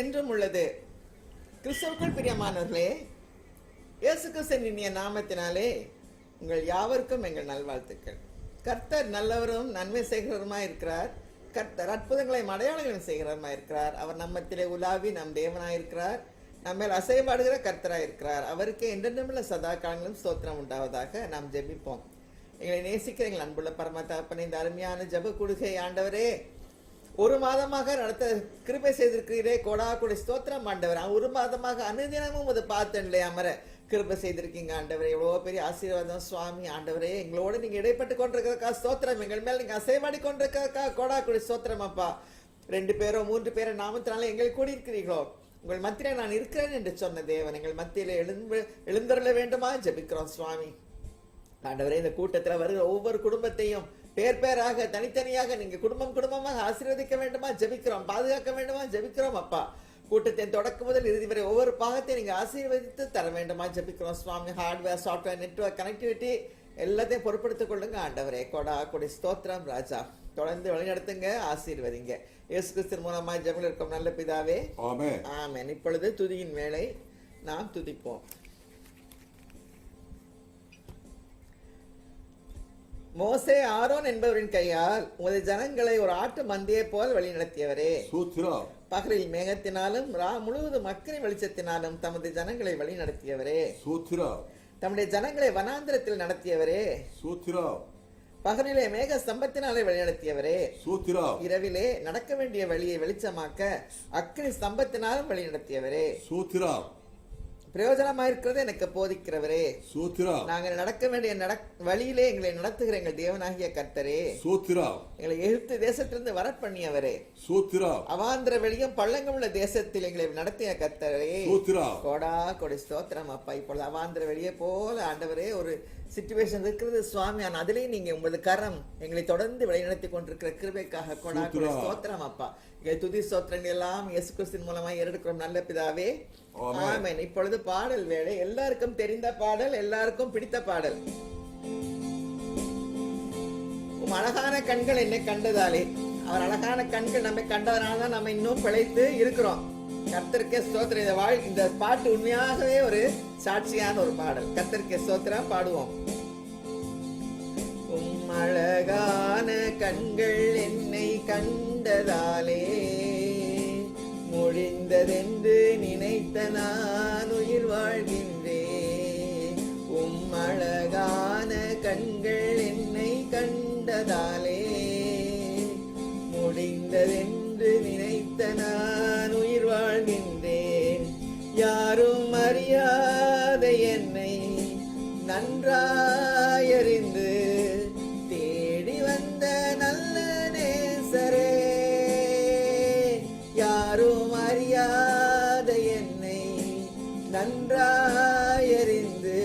என்றும் உள்ளது. கிறிஸ்துவுக்குள் பிரியமானவர்களே, இயேசு கிறிஸ்துவின் இனிய நாமத்தினாலே உங்கள் யாவருக்கும் எங்கள் நல்வாழ்த்துக்கள். கர்த்தர் நல்லவரும் நன்மை செய்கிறவருமாய் இருக்கிறார். கர்த்தர் அற்புதங்களையும் அடையாளங்களையும் செய்கிறவருமாய் இருக்கிறார். அவர் நம்மத்திலே உலாவி நம் தேவனாயிருக்கிறார். நம்ம அசைபாடுகிற கர்த்தராயிருக்கிறார். அவருக்கு என்றென்றுமுள்ள சதா காலங்களும் ஸ்தோத்திரம் உண்டாவதாக நாம் ஜெபிப்போம். எங்களை நேசிக்கிற எங்கள் அன்புள்ள பரம தகப்பனே, இந்த அருமையான ஜெப கொடுகை ஆண்டவரே, ஒரு மாதமாக நடத்த கிருபை செய்திருக்கிறீரே, கோடா கொடி ஸ்தோத்திரம் ஆண்டவர். ஒரு மாதமாக அனுதினமும் அது பார்த்தேன்லே அமர கிருபை செய்திருக்கீங்க ஆண்டவரே. எவ்வளோ பெரிய ஆசீர்வாதம் சுவாமி ஆண்டவரே. எங்களோடு நீங்க இடைப்பட்டு கொண்டிருக்கிறக்கா ஸ்தோத்திரம். எங்கள் மேல் நீங்க அசைவாடி கொண்டிருக்கிறக்கா கோடா கொடி ஸ்தோத்திரம் அப்பா. 2 பேரோ 3 பேரோ நாமத்தினால எங்கள் கூடி இருக்கிறீர்களோ, உங்கள் மத்தியில நான் இருக்கிறேன் என்று சொன்ன தேவன் எங்கள் மத்தியில எழுந்தருள வேண்டுமா ஜெபிக்கிறோம் சுவாமி ஆண்டவரே. இந்த கூட்டத்தில் வருகிற ஒவ்வொரு குடும்பத்தையும் பேர் பேராக தனித்தனியாக நீங்க குடும்பமாக ஆசீர்வதிக்க வேண்டுமா ஜெபிக்கிறோம். பாதுகாக்க வேண்டுமா ஜெபிக்கிறோம் அப்பா. கூட்டத்தின் தொடக்கம் முதல் இறுதி வரை ஒவ்வொரு பாகத்தையும் நீங்க ஆசீர்வதித்து தர வேண்டுமா ஜெபிக்கிறோம் சுவாமி. ஹார்ட்வேர், சாஃப்ட்வேர், நெட்வொர்க், கனெக்டிவிட்டி எல்லாத்தையும் பொறுப்படுத்திக் கொள்ளுங்க ஆண்டவரே. கொடா கொடி ஸ்தோத்திரம் ராஜா. தொடர்ந்து வழிநடத்துங்க, ஆசீர்வதிங்க. இயேசு கிறிஸ்து மூலமா ஜெபங்கள் இருக்கும் நல்ல பிதாவே, ஆமென் ஆமென். இப்பொழுது துதியின் வேளை, நாம் துதிப்போம். மோசே ஆரோன் என்பவரின் கையால் உமது ஜனங்களை ஒரு ஆட்டு மந்தையை போல் வழி நடத்தியவரே, பகலில் மேகத்தினாலும் ரா முழுவதும் மக்களின் வெளிச்சத்தினாலும் தமது ஜனங்களை வழி நடத்தியவரே, தம்முடைய ஜனங்களை வனாந்திரத்தில் நடத்தியவரே, பகலிலே மேக ஸ்தம்பத்தினாலே வழி நடத்தியவரே, இரவிலே நடக்க வேண்டிய வழியை வெளிச்சமாக்க அக்கினி ஸ்தம்பத்தினாலும் வழி நடத்தியவரே, பிரயோஜனமாயிருக்கிறது எனக்கு போதிக்கிறவரே, நாங்கள் நடக்க வேண்டிய வழியிலே எங்களை நடத்துகிற எங்கள் தேவனாகிய கர்த்தரே, எங்களை எகிப்து தேசத்திலிருந்து வர பண்ணியவரே, அவாந்திர வெளியும் பள்ளங்கம் உள்ள தேசத்தில் எங்களை நடத்திய கர்த்தரே, கோடா கொடி ஸ்தோத்திரம் அப்பா. இப்பொழுது அவாந்திர வெளியே போல ஆண்டவரே ஒரு சிச்சுவேஷன் இருக்கிறது சுவாமி. ஆனால் அதிலேயும் நீங்க உங்களது கரம் எங்களை தொடர்ந்து வழிநடத்தி கொண்டிருக்கிற கிருபைக்காக கோடா கொடி ஸ்தோத்திரம் அப்பா. துதி ஸ்தோத்திரங்கள் எல்லாம் இயேசு கிறிஸ்துவின் மூலமா எடுக்கிறோம் நல்ல பிதாவே, ஆமென். இப்பொழுது பாடல் வேளை. எல்லாருக்கும் தெரிந்த பாடல், எல்லாருக்கும் பிடித்த பாடல். அழகான கண்கள் என்னை கண்டதாலே. அவர் அழகான கண்கள் நம்மை கண்டதனால்தான் நம்ம இன்னும் பிழைத்து இருக்கிறோம். கர்த்தருக்கே ஸ்தோத்திரம். இந்த பாட்டு உண்மையாகவே ஒரு சாட்சியான ஒரு பாடல். கர்த்தருக்கே ஸ்தோத்திரம் பாடுவோம். அழகான கண்கள் என்னை கண்டதாலே முடிந்ததென்று நினைத்த நான் உயிர் வாழ்கின்றேன். அழகான கண்கள் என்னை கண்டதாலே முடிந்ததென்று நினைத்த நான் உயிர் வாழ்கின்றேன். யாரும் அறியாத என்னை நன்றாயறிந்து தேடி வந்த நல்ல நேசரே, யாரும் அறியாத என்னை நன்றாயறிந்து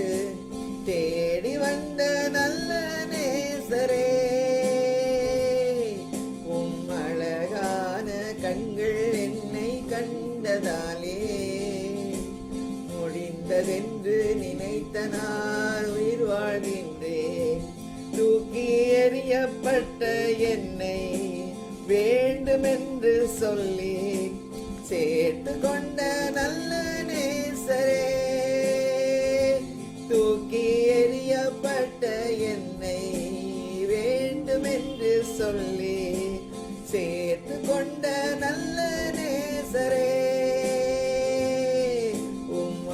தேடி வந்த நல்ல நேசரே, அழகான கண்கள் என்னை கண்டதாலே முடிந்ததென்று நினைத்த நான் உயிர் வாழ்கின்றேன். தூக்கி எறியப்பட்ட என்னை வேண்டுமென்று சொல்லி சேர்த்து கொண்ட நல்ல நேசரே, தூக்கி எறியப்பட்ட என்னை வேண்டுமென்று சொல்லி சேர்த்து கொண்ட நல்ல நேசரே,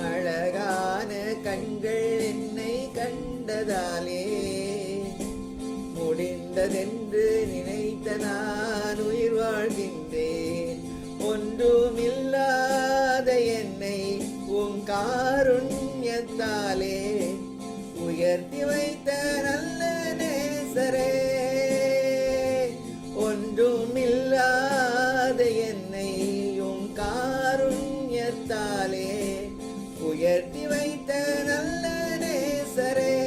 அழகான கண்கள் என்னை கண்டதாலே முடிந்ததென்று நினைத்த நான் உயிர் வாழ்கின்றேன். ஒன்றுமில்லாத என்னை உம் காருண்யத்தாலே உயர்த்தி வைத்த நல்ல நேசரே, ஒன்றுமில்லாத என்னை உம் காருண்யத்தாலே உயர்த்தி வைத்த நல்ல நேசரே,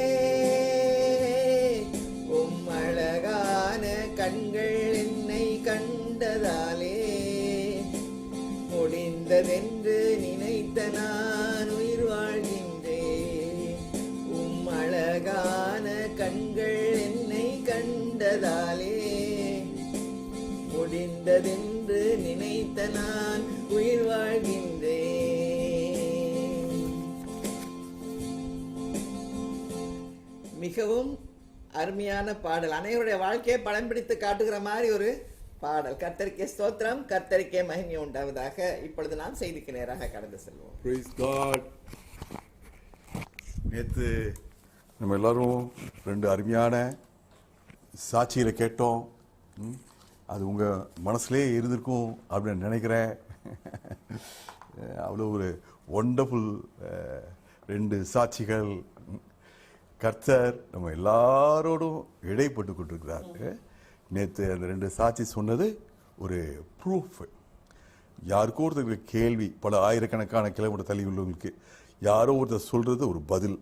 அழகான கண்கள் என்னை கண்டதாலே முடிந்ததென்று நினைத்த நான் உயிர் வாழ்கின்றேன். அழகான கண்கள் என்னை கண்டதாலே முடிந்ததென்று நினைத்த நான் உயிர் வாழ் மிகவும் அருமையான பாடல், அனைவருடைய வாழ்க்கையை படம் பிடித்து காட்டுகிற மாதிரி ஒரு பாடல். கர்த்தருக்கே ஸ்தோத்திரம், கர்த்தருக்கே மகிமை உண்டாவதாக. இப்பொழுது நாம் செய்திக்கு நேராக கடந்து செல்வோம். Praise God. நேற்று நம்ம எல்லாரும் 2 அருமையான சாட்சிகளை கேட்டோம். அது உங்கள் மனசுலேயே இருந்திருக்கும் அப்படின்னு நினைக்கிறேன். அவ்வளோ ஒரு ஒண்டர்ஃபுல் 2 சாட்சிகள். கர்த்தர் நம்ம எல்லாரோடும் இடைப்பட்டு கொண்டிருக்கிறார். நேற்று அந்த 2 சாட்சி சொன்னது ஒரு ப்ரூஃப். யாருக்கோ ஒருத்தருக்கு கேள்வி, பல ஆயிரக்கணக்கான கிலோமீட்டர் தள்ளி உள்ளவங்களுக்கு யாரோ ஒருத்தர் சொல்கிறது ஒரு பதில்.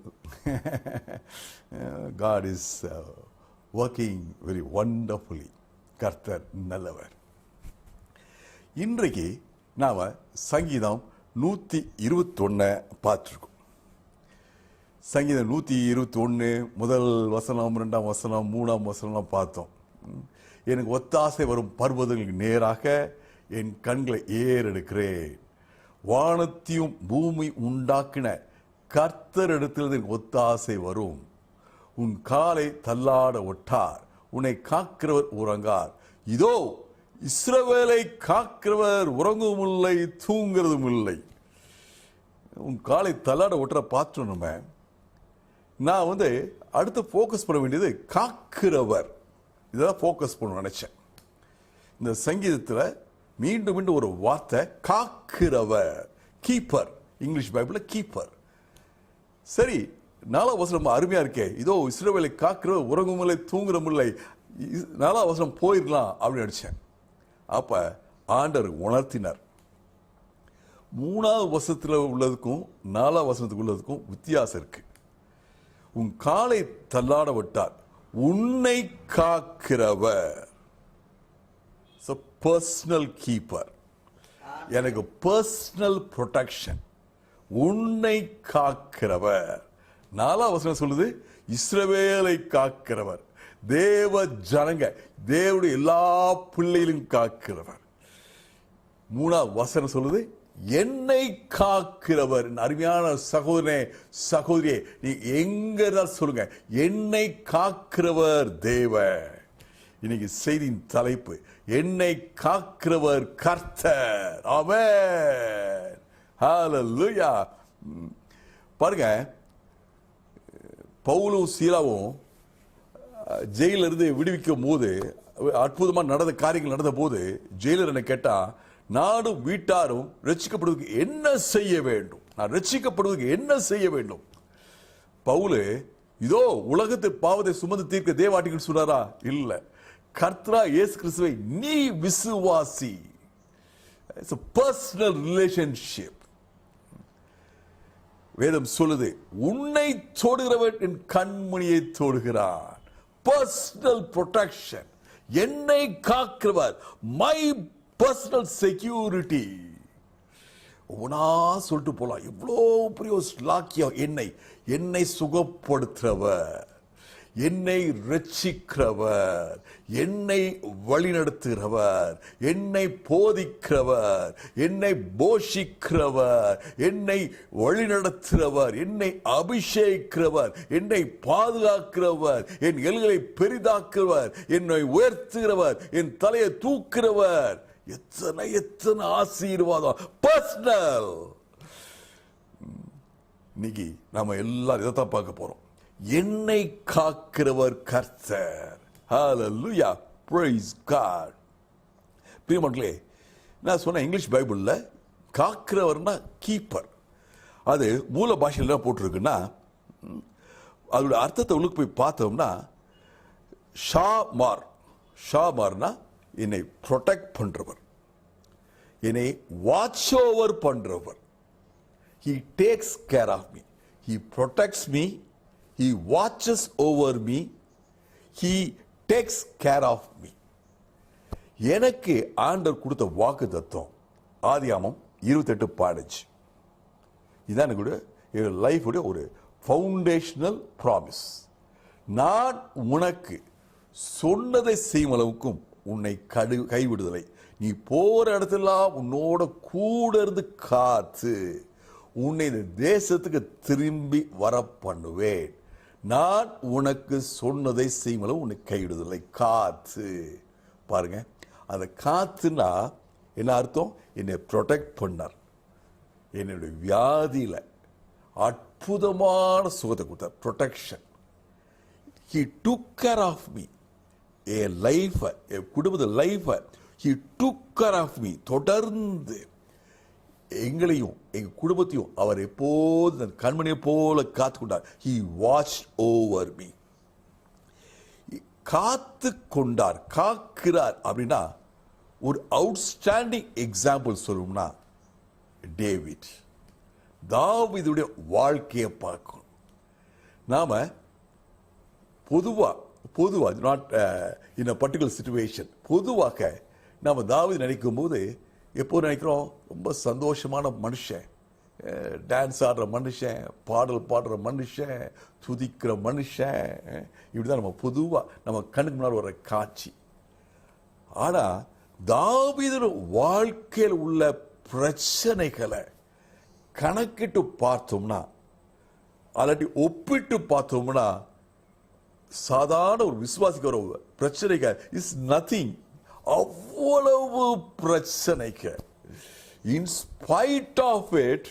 God is working very wonderfully. கர்த்தர் நல்லவர். இன்றைக்கு நாம் சங்கீதம் 121 பார்த்துருக்கோம். சங்கீதம் 121 முதல் வசனம், 2ஆம் வசனம், 3ஆம் வசனம் பார்த்தோம். எனக்கு ஒத்தாசை வரும் பர்வதங்களுக்கு நேராக என் கண்களை ஏறெடுக்கிறேன். வானத்தையும் பூமி உண்டாக்கின கர்த்தரிடத்தில் எனக்கு ஒத்தாசை வரும். உன் காலை தள்ளாட ஒட்டார், உன்னை காக்கிறவர் உறங்கார். இதோ இஸ்ரவேலை காக்கிறவர் உறங்கவும் இல்லை, தூங்குறதும் இல்லை. உன் காலை தள்ளாட ஒட்டுற பார்த்தோம். நம்ம நான் அடுத்து ஃபோக்கஸ் பண்ண வேண்டியது காக்கிறவர். இதெல்லாம் ஃபோக்கஸ் பண்ண நினைச்சேன். இந்த சங்கீதத்தில் மீண்டும் மீண்டும் ஒரு வார்த்தை, காக்கிறவர், கீப்பர். இங்கிலீஷ் பைபிளில் கீப்பர். சரி, 4ஆம் வசனம் ரொம்ப அருமையா இருக்கே. இதோ இஸ்ரவேலை காக்கிறவர் உறங்கும் இல்லை, தூங்குறதும் இல்லை. 4ஆம் வசனம் போயிடலாம் அப்படின்னு நினைச்சேன். அப்ப ஆண்டவர் உணர்த்தினார். 3ஆவது வசனத்தில் உள்ளதுக்கும் 4ஆவது வசனத்துக்கு உள்ளதுக்கும் வித்தியாசம் இருக்கு. உன் காலை தள்ளாட விட்டார், உன்னை காக்கிறவர். பர்சனல் கீப்பர், எனக்கு பர்சனல் ப்ரொடெக்ஷன். உன்னை காக்கிறவர். 4ஆம் வசனம் சொல்லுது இஸ்ரவேலை காக்கிறவர், தேவ ஜனங்க, தேவனுடைய எல்லா பிள்ளைகளும் காக்கிறவர். 3ஆம் வசனம் சொல்லுது என்னை காக்கிறவர். அருமையான சகோதரனே, சகோதரியே, நீ எங்க சொல்லுங்க, என்னை காக்கிறவர் தேவ. இன்னைக்கு செய்தியின் தலைப்பு, என்னை காக்கிறவர் கர்த்தர். ஆமென், ஹல்லேலூயா. பாருங்க, பவுலும் சீலாவும் ஜெயில இருந்து விடுவிக்கும் போது, அற்புதமா நடந்த காரியங்கள் நடந்த போது, ஜெயிலர் என்ன கேட்டா, நாடும் வீட்டாரும் ரட்சிக்கப்படுவதற்கு என்ன செய்ய வேண்டும்? நான் ரட்சிக்கப்படுவதற்கு என்ன செய்ய வேண்டும்? பவுலு இதோ உலகத்தின் பாவத்தை சுமந்து தீர்க்க தேவாட்டிகள் சொன்னாரா? இல்ல, கர்த்தரா இயேசு கிறிஸ்துவை நீ விசுவாசி. It's a personal relationship. வேதம் சொல்லுது, உன்னை தொடுகிறவன் என் கண்மணியை தொடுகிறான். Personal protection. என்னை காக்கிறவர், மை பர்சனல் செக்யூரிட்டி. ஒவ்வொன்றா சொல்லிட்டு போலாம். எவ்வளோ பெரிய லாக்கியம். என்னை சுகப்படுத்துறவர், என்னை ரட்சிக்கிறவர், என்னை வழிநடத்துகிறவர், என்னை போதிக்கிறவர், என்னை போஷிக்கிறவர், என்னை வழிநடத்துகிறவர், என்னை அபிஷேகிக்கிறவர், என்னை பாதுகாக்கிறவர், என் எல்களை பெரிதாக்குறவர், என்னை உயர்த்துகிறவர், என் தலையை தூக்குகிறவர். எத்தனை எத்தனை ஆசீர்வாதம். பர்சனல். இன்னைக்கு நாம எல்லாரும் இதைத்தான் பார்க்க போறோம். என்னை காக்கிறவர் கர்த்தர். ஹல்லேலூயா, பிரைஸ் காட். பிரியமானவர்களே, நான் சொன்ன இங்கிலீஷ் பைபிள்ல காக்கிறவர்னா கீப்பர். அது மூல பாஷையில் என்ன போட்டிருக்குன்னா, அதோட அர்த்தத்தை உள்ளுக்கு போய் பார்த்தோம்னா, ஷாமார். ஷாமார்னா என்னை ப்ரொடெக்ட் பண்றவர், என்னை வாட்ச் ஓவர் பண்றவர். He takes care of me. He protects me. He watches over me. He takes care of me. எனக்கு ஆண்டவர் கொடுத்த வாக்கு தத்துவம் ஆதியாகமம் 28:15. இதான் கூட லைஃப் ஒரு ஃபவுண்டேஷனல் ப்ராமிஸ். நான் உனக்கு சொன்னதை செய்யும் அளவுக்கும் உன்னை கைவிடுதலை, நீ போற இடத்துலாம் உன்னோட கூட இருந்து காத்து உன்னை இந்த தேசத்துக்கு திரும்பி வர பண்ணுவேன். நான் உனக்கு சொன்னதை செய்யும்போது உன்னை கைவிடுதலை. காத்து பாருங்க, அந்த காத்துனா என்ன அர்த்தம்? என்னை ப்ரொடெக்ட் பண்ணார். என்னுடைய வியாதியில அற்புதமான சுகத்தை கொடுத்தார். Protection. He took care of me. என் லைஃப, என் குடும்பத்து லைஃப He took care of me. தொடர்ந்து எங்களையும் எங்க குடும்பத்தையும் அவர் எப்போது கண்மணியை போல காத்துக்கொண்டார். He watched over me. காத்து கொண்டார், காக்கிறார் அப்படின்னா ஒரு அவுட்ஸ்டாண்டிங் எக்ஸாம்பிள் சொல்லணும்னா டேவிட், தாவீதுடைய வாழ்க்கையை பார்க்கணும். நாம பொதுவா not in a particular situation, பொதுவாக நாம தாவீது நினைக்கும் போது எப்போ நினைக்கிறோம்? ரொம்ப சந்தோஷமான மனுஷன், டான்ஸ் ஆடுற மனுஷன், பாடல் பாடுற மனுஷன், துதிக்கிற மனுஷன், இப்படிதான் நம்ம பொதுவா நம்ம கண்ணுக்கு முன்னாடி வர காட்சி. ஆனா தாவீது வாழ்க்கையில் உள்ள பிரச்சனைகளை கணக்கிட்டு பார்த்தோம்னா, அல்லாட்டி ஒப்பிட்டு பார்த்தோம்னா, சாதாரண ஒரு விசுவாசிக்கு ஒரு பிரச்சனைக்கு இஸ் நத்திங். அவ்வளவு பிரச்சனைக்கு in spite of it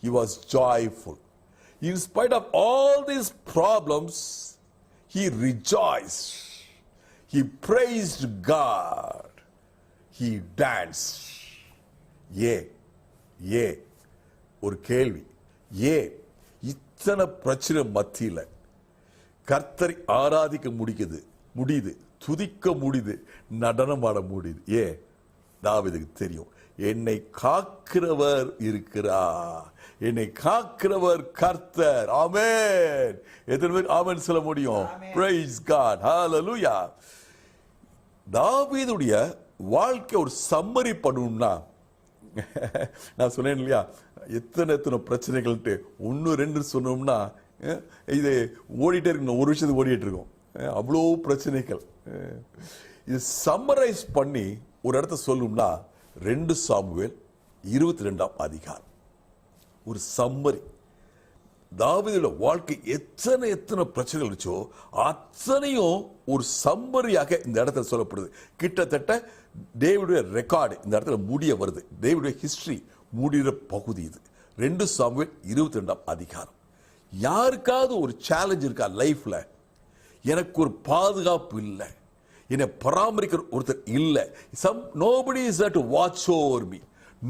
he was joyful. In spite of all these problems he rejoiced, he praised God, he danced. ஏ ஒரு கேள்வி, இத்தனை பிரச்சனை மத்தியில கர்த்தரை ஆராதிக்க முடியுது, துதிக்க முடியுது, நடனம் ஆட முடியுது. தாவீதுக்கு தெரியும், என்னை காக்கிறவர் இருக்கிறார், என்னை காக்கிறவர் கர்த்தர். ஆமென். எத்தனை பேர் ஆமென் சொல்ல முடியும்? Praise God. Hallelujah. தாவீதுடைய வாழ்க்கை ஒரு சம்மரி பண்ணணும்னா, நான் சொன்னேன் இல்லையா, எத்தனை பிரச்சனைகள்ட்டு 1-2 சொன்னோம்னா இது ஓடிட்டே இருக்கணும், ஒரு விஷயத்துக்கு ஓடிட்டு இருக்கோம், அவ்வளோ பிரச்சனைகள். இது சம்மரைஸ் பண்ணி ஒரு இடத்த சொல்லணும்னா 2 சாமுவேல் 22ஆம் அதிகாரம் ஒரு சம்மரி. தாவீதுடைய வாழ்க்கை எத்தனை பிரச்சனைகள் இருந்துச்சோ அத்தனையும் ஒரு சம்மரியாக இந்த இடத்துல சொல்லப்படுது. கிட்டத்தட்ட டேவிடுடைய ரெக்கார்டு இந்த இடத்துல முடிய வருது. டேவிடுடைய ஹிஸ்டரி முடிகிற பகுதி இது. 2 சாமுவேல் 22ஆம் அதிகாரம். யாருக்காவது ஒரு சேலஞ்ச் இருக்கா லைஃப்ல? எனக்கு ஒரு பாதுகாப்பு இல்லை, என்னை பராமரிக்கிற ஒருத்தர் இல்லை, nobody is there to watch over me,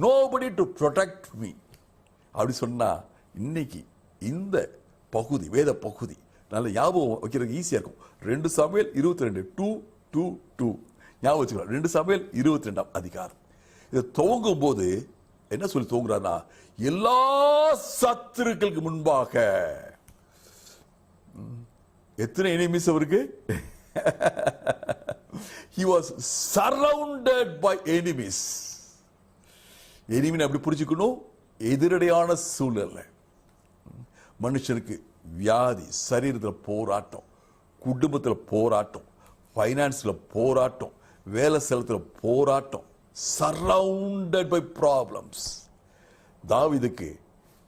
nobody to protect me அப்படி சொன்னா, இன்னைக்கு இந்த பகுதி வேத பகுதி நல்ல ஞாபகம் வைக்கிறதுக்கு ஈஸியா இருக்கும். 2 சாமுவேல் 22:2 ஞாபகம் வச்சுக்கலாம். 2 சாமுவேல் 22ஆம் அதிகாரம். இதை துவங்கும் போது என்ன சொல்லி துவங்குறாருன்னா, எல்லா சத்துருக்களுக்கு முன்பாக. எத்தனை எனிமீஸ் அவருக்கு? He was surrounded by enemies. எனிமினை அப்படி புரிஞ்சுக்கணும், எதிரடையான சூழ்நிலை. மனுஷனுக்கு வியாதி, சரீரத்தில் போராட்டம், குடும்பத்தில் போராட்டம், ஃபைனான்ஸ்ல போராட்டம், வேலை ஸ்தலத்தில் போராட்டம், surrounded by problems. தாவீதுக்கு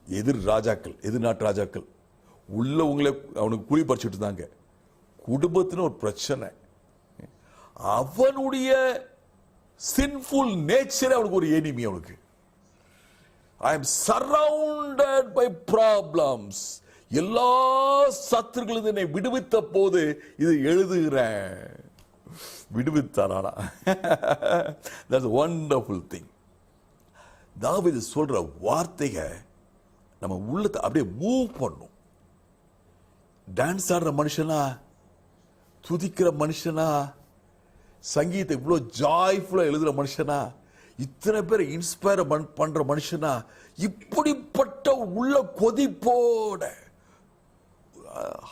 எதிர் ராஜாக்கள், எதிர்நாட்டு ராஜாக்கள் உள்ளவங்களே அவனுக்கு குழி பறிச்சுட்டு இருந்தாங்க. குடும்பத்தின் ஒரு பிரச்சனை, அவனுடைய சின்ஃபுல் நேச்சர் அவனுக்கு ஒரு எனிமி. அவனுக்கு I am surrounded by problems. எல்லா சத்துருக்களும் என்னை விடுவித்த போது இது எழுதுகிறேன். விடுவித்தாரா? That's a wonderful thing. தாவீது சொல்ற வார்த்தையை நம்ம உள்ளத்தை அப்படியே மூவ் பண்ணும். டான்ஸ் ஆடுற மனுஷனா, துதிக்கிற மனுஷனா, சங்கீதத்தை இவ்வளோ ஜாய்ஃபுல்லா எழுதுற மனுஷனா, இத்தனை பேரை இன்ஸ்பயர் பண்ற மனுஷனா, இப்படிப்பட்ட உள்ள கொதிப்போட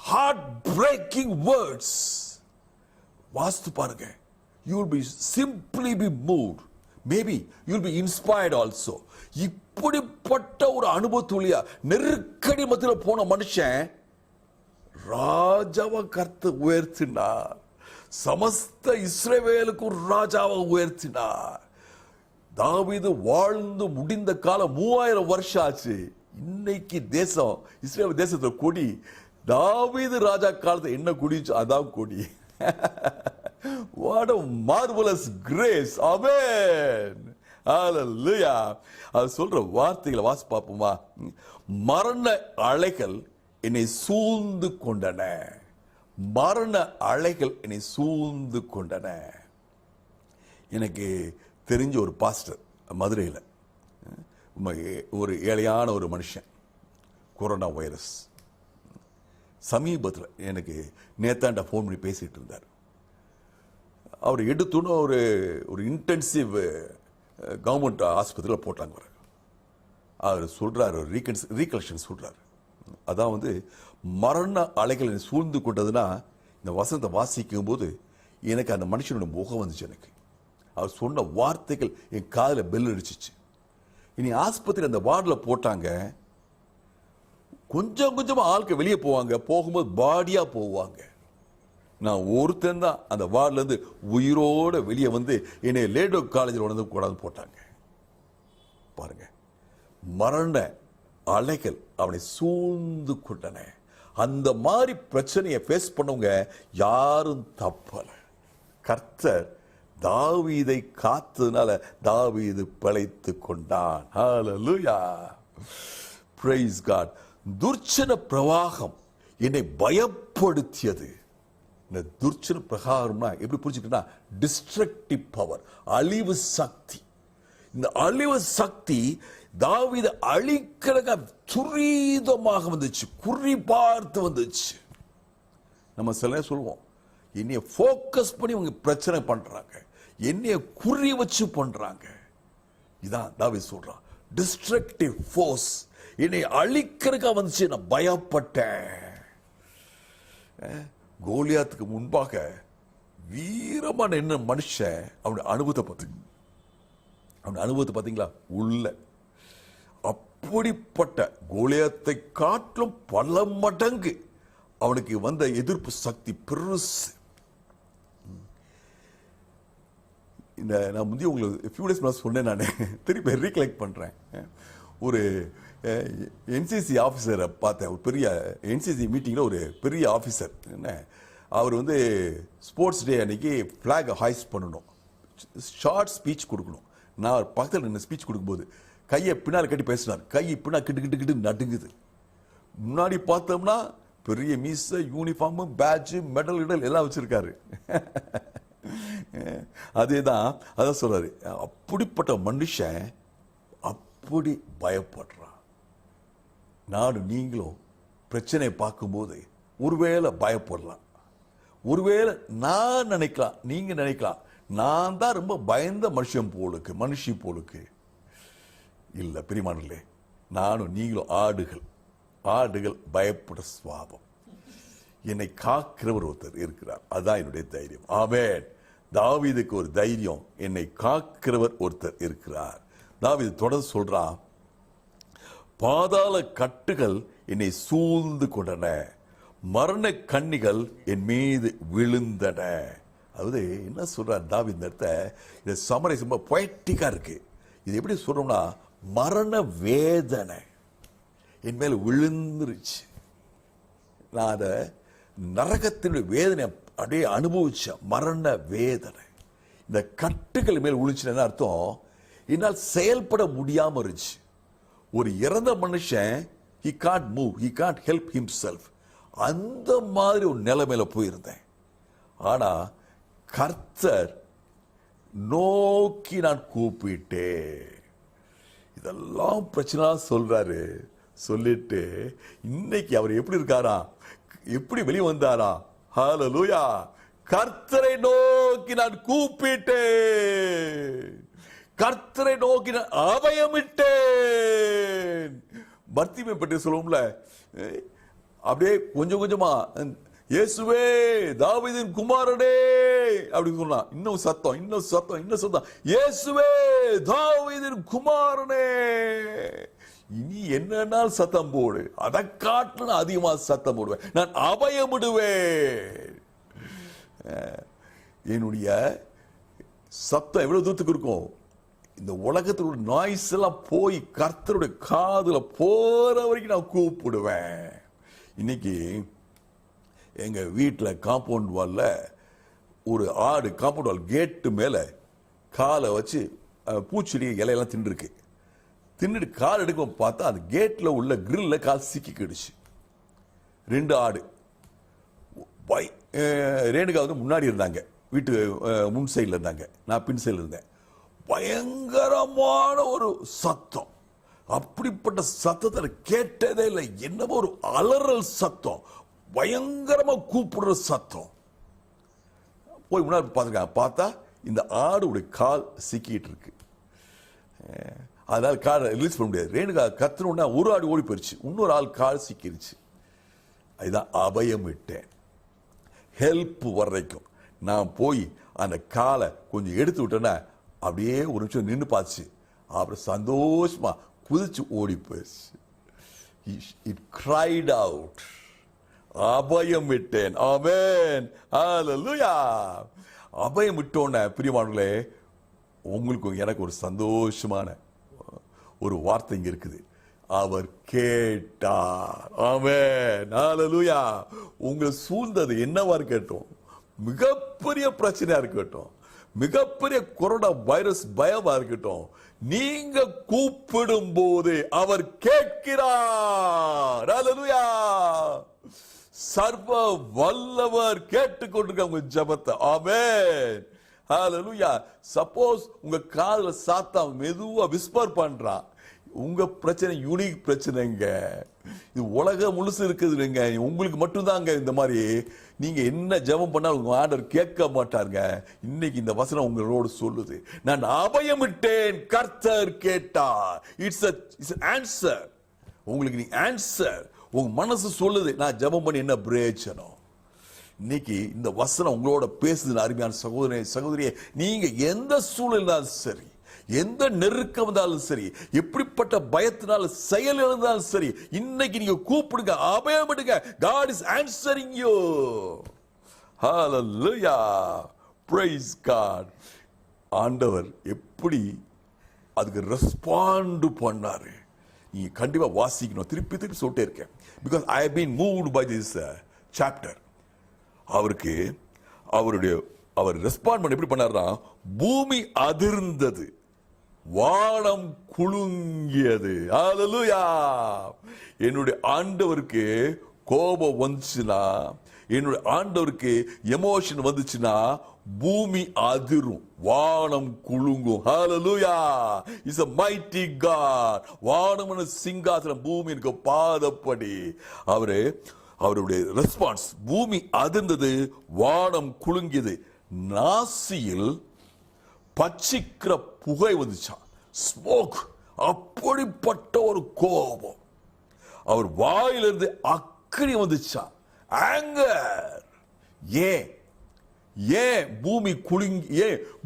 ஹார்ட் பிரேக்கிங் வேர்ட்ஸ் வாசித்து பாருங்க. You will be simply be moved, maybe you will be inspired also. இப்படிப்பட்ட ஒரு அனுபவத்துலியா நெருக்கடி மத்தியில் போன மனுஷன் ராஜாவை கர்த்தர் உயர்த்தினார். சமஸ்த இஸ்ரவேலுக்கு ஒரு ராஜாவை உயர்த்தினார். தாவீது வாழ்ந்து முடிந்த காலம் 3000 வருஷம் ஆச்சு. இன்னைக்கு தேசம், இஸ்ரேல் தேசத்துல கொடி தாவீது ராஜா காலத்துல என்ன கொடிச்சோ அதான் கொடி. What a marvelous grace. Amen. Hallelujah. அது சொல்ற வார்த்தைகளை வாசி பார்ப்போமா? மரண அலைகள் என்னை சூழ்ந்து கொண்டன. மரண அலைகள் என்னை சூழ்ந்து கொண்டன. எனக்கு தெரிஞ்ச ஒரு பாஸ்டர் மதுரையில், ஒரு ஏழையான ஒரு மனுஷன், கொரோனா வைரஸ் சமீபத்தில் எனக்கு நேத்தாண்ட ஃபோன் பண்ணி பேசிட்டு இருந்தார். அவர் எடுத்துன்னு ஒரு இன்டென்சிவ் கவர்மெண்ட் ஆஸ்பத்திரியில் போட்டாங்க. அவர் சொல்றாரு, ரீகலெக்ஷன் சொல்றாரு. அதான் மரண அலைகளை சூழ்ந்து கொண்டதுன்னா, இந்த வசனத்தை வாசிக்கும் போது எனக்கு அந்த மனுஷனோட முகம் வந்துச்சு. எனக்கு அவர் சொன்ன வார்த்தைகள் என் காதில் பெல் அடிச்சிச்சு. இனி ஆஸ்பத்திரி அந்த வார்டில் போட்டாங்க. கொஞ்சம் கொஞ்சமா ஆட்கள் வெளியே போவாங்க, போகும்போது பாடியா போவாங்க. நான் ஒருத்தன் தான் அந்த வார்டுல இருந்து உயிரோட வெளியே என்னை லேடோ காலேஜில் கொண்டாந்து போட்டாங்க. பாருங்க, மரண அலைகள் அவனை சூழ்ந்து கொண்டன. அந்த மாதிரி பிரச்சனையை ஃபேஸ் பண்ணவங்க யாரும் தப்பல. கர்த்தர் தாவீதை காத்ததுனால தாவீது பிழைத்து கொண்டான். ஹல்லேலூயா, பிரைஸ் காட். துர்ச்சன பிரவாகம் என்னை பயப்படுத்தியது. இந்த துர்ச்சன பிரகாரம்னா எப்படி புரிஞ்சுக்கிட்டா, டிஸ்ட்ரக்டிவ் பவர், அழிவு சக்தி. இந்த அழிவு சக்தி தாவீதை அழிக்கிறக துரிதமாக வந்துச்சு, குறி பார்த்து வந்துச்சு. நம்ம சில நேரம் சொல்லுவோம், என்னைய ஃபோக்கஸ் பண்ணி அவங்க பிரச்சனை பண்றாங்க, என்னைய குறி வச்சு பண்றாங்க. இதான் தாவீது சொல்றான், டிஸ்ட்ரக்டிவ் ஃபோர்ஸ் என்னை அழிக்கிறதுக்கா வந்துச்சு, நான் பயப்பட்டேன். கோலியாத்துக்கு முன்பாக வீரமான என்ன மனுஷன், அவனுடைய அனுபவத்தை பார்த்தீங்களா? உள்ள அப்படிப்பட்ட கோலியாத்தை காட்டிலும் பல மடங்கு அவனுக்கு வந்த எதிர்ப்பு சக்தி பெருசு. இந்த நான் முந்தைய உங்களுக்கு ஃபியூ டேஸ் முன்னாடி சொன்னேன், நான் திருப்பி ரீகலெக்ட் பண்றேன். ஒரு என்சிசி ஆஃபீஸரை பார்த்தேன். ஒரு பெரிய என்சிசி மீட்டிங்கில் ஒரு பெரிய ஆஃபீஸர், என்ன அவர் ஸ்போர்ட்ஸ் டே அன்னைக்கு ஃப்ளாக் ஹாய்ஸ்ட் பண்ணணும், ஷார்ட் ஸ்பீச் கொடுக்கணும். நான் ஒரு பக்கத்தில் நின்று ஸ்பீச் கொடுக்கும்போது கையை பின்னால் கட்டி பேசினார். கை பின்னால் கிட்டு கிட்டு கிட்டு நடுங்குது. முன்னாடி பார்த்தோம்னா பெரிய மீச, யூனிஃபார்ம், பேட்ஜ், மெடல் இடல் எல்லாம் வச்சிருக்காரு. அதேதான், அதான் சொல்றாரு, அப்படிப்பட்ட மனுஷன் அப்படி பயப்படுறான். நானும் நீங்களும் பிரச்சனையை பார்க்கும்போது ஒருவேளை பயப்படலாம். ஒருவேளை நான் நினைக்கலாம், நீங்க நினைக்கலாம், நான் தான் ரொம்ப பயந்த மனுஷி போலுக்கு. இல்ல பிரியமானவர்களே, நானும் நீங்களும் ஆடுகள் பயப்பட சுவாபம். என்னை காக்கிறவர் ஒருத்தர் இருக்கிறார், அதுதான் என்னுடைய தைரியம். ஆமென். தாவீதுக்கு ஒரு தைரியம், என்னை காக்கிறவர் ஒருத்தர் இருக்கிறார். தாவீது தொடர்ந்து சொல்றான், பாதாள கட்டுகள் என்னை சூழ்ந்து கொண்டன, மரண கண்ணிகள் என் மீது விழுந்தன. அதாவது என்ன சொல்றார் தாவீது? இந்த இடத்த இந்த சமரை ரொம்ப பொயட்டிக்கா இருக்கு. இது எப்படி சொல்றோம்னா, மரண வேதனை என் மேல விழுந்துருச்சு. நான் அத நரகத்தினுடைய வேதனை அப்படியே அனுபவிச்ச மரண வேதனை. இந்த கட்டுகள் மேல் விழுச்சுன்னு அர்த்தம், என்னால் செயல்பட முடியாம இருந்துச்சு. ஒரு இறந்த மனுஷன், he can't move, he can't help himself. அந்த மாதிரி ஒரு நிலைமையில போயிருந்தேன். ஆனா கர்த்தர் நோக்கி நான் கூப்பிட்டேன். இதெல்லாம் பிரச்சனை சொல்றாரு. சொல்லிட்டு இன்னைக்கு அவர் எப்படி இருக்காரா, எப்படி வெளியே வந்தாரா? ஹல்லேலூயா. கர்த்தரை நோக்கி நான் கூப்பிட்டேன், கர்த்தரை நோக்கி நான் அபயமிட்டேன். பர்த்திமை பற்றி சொல்லுவோம்ல, அப்படியே கொஞ்சம் கொஞ்சமா இயேசுவே தாவீதின் குமாரனே அப்படி சொன்னா, இன்னும் சத்தம், இயேசுவே தாவீதின் குமாரனே. இனி என்ன சத்தம் போடு, அதை காட்டிலும் அதிகமா சத்தம் போடுவேன், நான் அபயமிடுவேன். என்னுடைய சத்தம் எவ்வளவு தூரத்துக்கு இருக்கும்? இந்த உலகத்தோட நாய்ஸ் எல்லாம் போய் கர்த்தருடைய காதுல போற வரைக்கும் நான் கூப்பிடுவேன். இன்னைக்கு எங்க வீட்டில் காம்பவுண்ட் வால்ல ஒரு ஆடு காம்பவுண்ட் வால் கேட்டு மேல காலை வச்சு பூச்செடி இலையெல்லாம் தின்னுருக்கு. தின்னுட்டு கால் எடுக்க பார்த்தா அந்த கேட்ல உள்ள கிரில்ல கால் சிக்கிக்கிடுச்சு. 2 ஆடு. ரேணுகா வந்து முன்னாடி இருந்தாங்க, வீட்டு முன் சைடில் இருந்தாங்க, நான் பின் சைடில் இருந்தேன். பயங்கரமான ஒரு சத்தம். அப்படிப்பட்ட சத்தத்தை கேட்டதே இல்லை. என்னமோ ஒரு அலறல் சத்தம், பயங்கரமா கூப்பிடுற சத்தம். போய் முன்னாடி பார்த்துருக்காங்க. பார்த்தா இந்த ஆடுடைய கால் சிக்கிட்டு இருக்கு. அதனால காலை ரிலீஸ் பண்ண முடியாது. ரேணுகா கத்துனா ஒரு ஆடு ஓடி போயிடுச்சு, இன்னொரு ஆள் கால் சிக்கிருச்சு. அதுதான் அபயம் விட்டேன். ஹெல்ப் வர்றதைக்கும் நான் போய் அந்த காலை கொஞ்சம் எடுத்து விட்டேன்னா அப்படியே ஒரு நிமிஷம் நின்று பார்த்துச்சு. அப்புறம் சந்தோஷமா குதிச்சு ஓடி போயிடுச்சு. It cried out. அபயம் விட்டேன். ஆமென், ஹல்லேலூயா. அபயம் விட்டோன்னே பிரியமானவர்களே, உங்களுக்கு எனக்கு ஒரு சந்தோஷமான ஒரு வார்த்தை இங்க இருக்குது. அவர் கேட்டார். ஆமென், ஹல்லேலூயா. உங்களை சூழ்ந்தது என்னவா இருக்கட்டும், மிகப்பெரிய பிரச்சனையா இருக்கட்டும், மிகப்பெரிய கொரோனா வைரஸ் பயமா இருக்கட்டும், நீங்க கூப்பிடும் போது அவர் கேட்கிறார். ஹல்லேலூயா. சர்வ வல்லவர் கேட்டுக்கொண்டிருக்க உங்க ஜெபத்தை. ஆமென், ஹல்லேலூயா. சப்போஸ் உங்க காதுல சாத்தான் மெதுவா விஸ்பர் பண்றான், உங்க பிரச்சனை யூனிக் பிரச்சனைங்க. இது உலகம் முழுசு இருக்குதுங்க, உங்களுக்கு மட்டும்தாங்க இந்த மாதிரி. நீங்க என்ன ஜெபம் பண்ணாலும் உங்க ஆண்டவர் கேட்க மாட்டாருங்க. இன்னைக்கு இந்த வசனம் உங்களோடு சொல்லுது, நான் அபயமிட்டேன், கர்த்தர் கேட்டார். It's answer. உங்களுக்கு நீ ஆன்சர். உங்க மனசு சொல்லுது, நான் ஜெபம் பண்ணி என்ன பிரயோஜனம். இன்னைக்கு இந்த வசனம் உங்களோட பேசுது. அருமையான சகோதரனே, சகோதரியே, நீங்க எந்த சூழலாலும் சரி, எந்த நெருக்கம் வந்தாலும் சரி, எப்படிப்பட்ட பயத்தினால செயல் இருந்தாலும் சரி, இன்னைக்கு நீங்க கூப்பிடுங்க, அபயமிடுங்க. God is answering you. Hallelujah. Praise God. ஆண்டவர் எப்படி அதுக்கு ரெஸ்பாண்ட் பண்ணாரு, நீங்க கண்டிப்பா வாசிக்கணும். திருப்பி திருப்பி சொல்லிட்டே இருக்கேன். Because I have been moved by this chapter. அவர் ரெஸ்பாண்ட் பண்ண எப்படி பண்ணாருன்னா, பூமி அதிர்ந்தது, வானம் குலுங்கியது. ஹல்லேலூயா. என்னுடைய ஆண்டவருக்கு கோபம் வந்துச்சுன்னா, என்னுடைய ஆண்டவருக்கு எமோஷன் வந்துச்சுன்னா, பூமி அதிரும், வானம் குலுங்கும். Hallelujah. Is a mighty God. வானம்னு சிங்காசனம், பூமி எனக்கு பாதப்படி. அவருடைய ரெஸ்பான்ஸ், பூமி அதிர்ந்தது, வானம் குலுங்கியது. நாசியில் பச்சிக்கிற புகை வந்துச்சான், ஸ்மோக். அப்படிப்பட்ட ஒரு கோபம். அவர் வாயிலிருந்து அக்கினி வந்துச்சான், ஆங்கர். ஏன் பூமி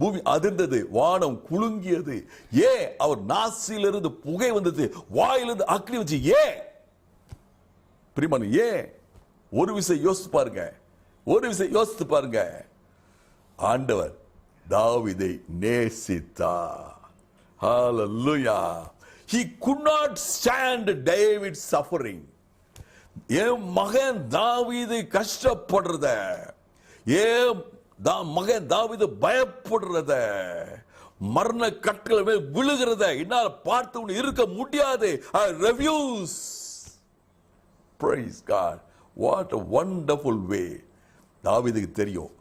பூமி அதிர்ந்தது, வானம் குலுங்கியது? ஏன் அவர் நாசியிலிருந்து புகை வந்தது, வாயிலிருந்து அக்கினி வந்துச்சு? ஏன் பிரியமான? ஏன்? ஒரு விஷயம் யோசித்து பாருங்க. ஆண்டவர் தாவீதை நேசித்தார். Hallelujah. He could not stand David's suffering. என் மகன் தாவீது கஷ்டப்படுறத, என் மகன் தாவீது பயப்படுறத, மரண கட்டளை மேல் விழுகிறத என்னால் பார்த்து இருக்க முடியாது. I refuse. Praise God. What a wonderful way. தாவீதுக்கு தெரியும்,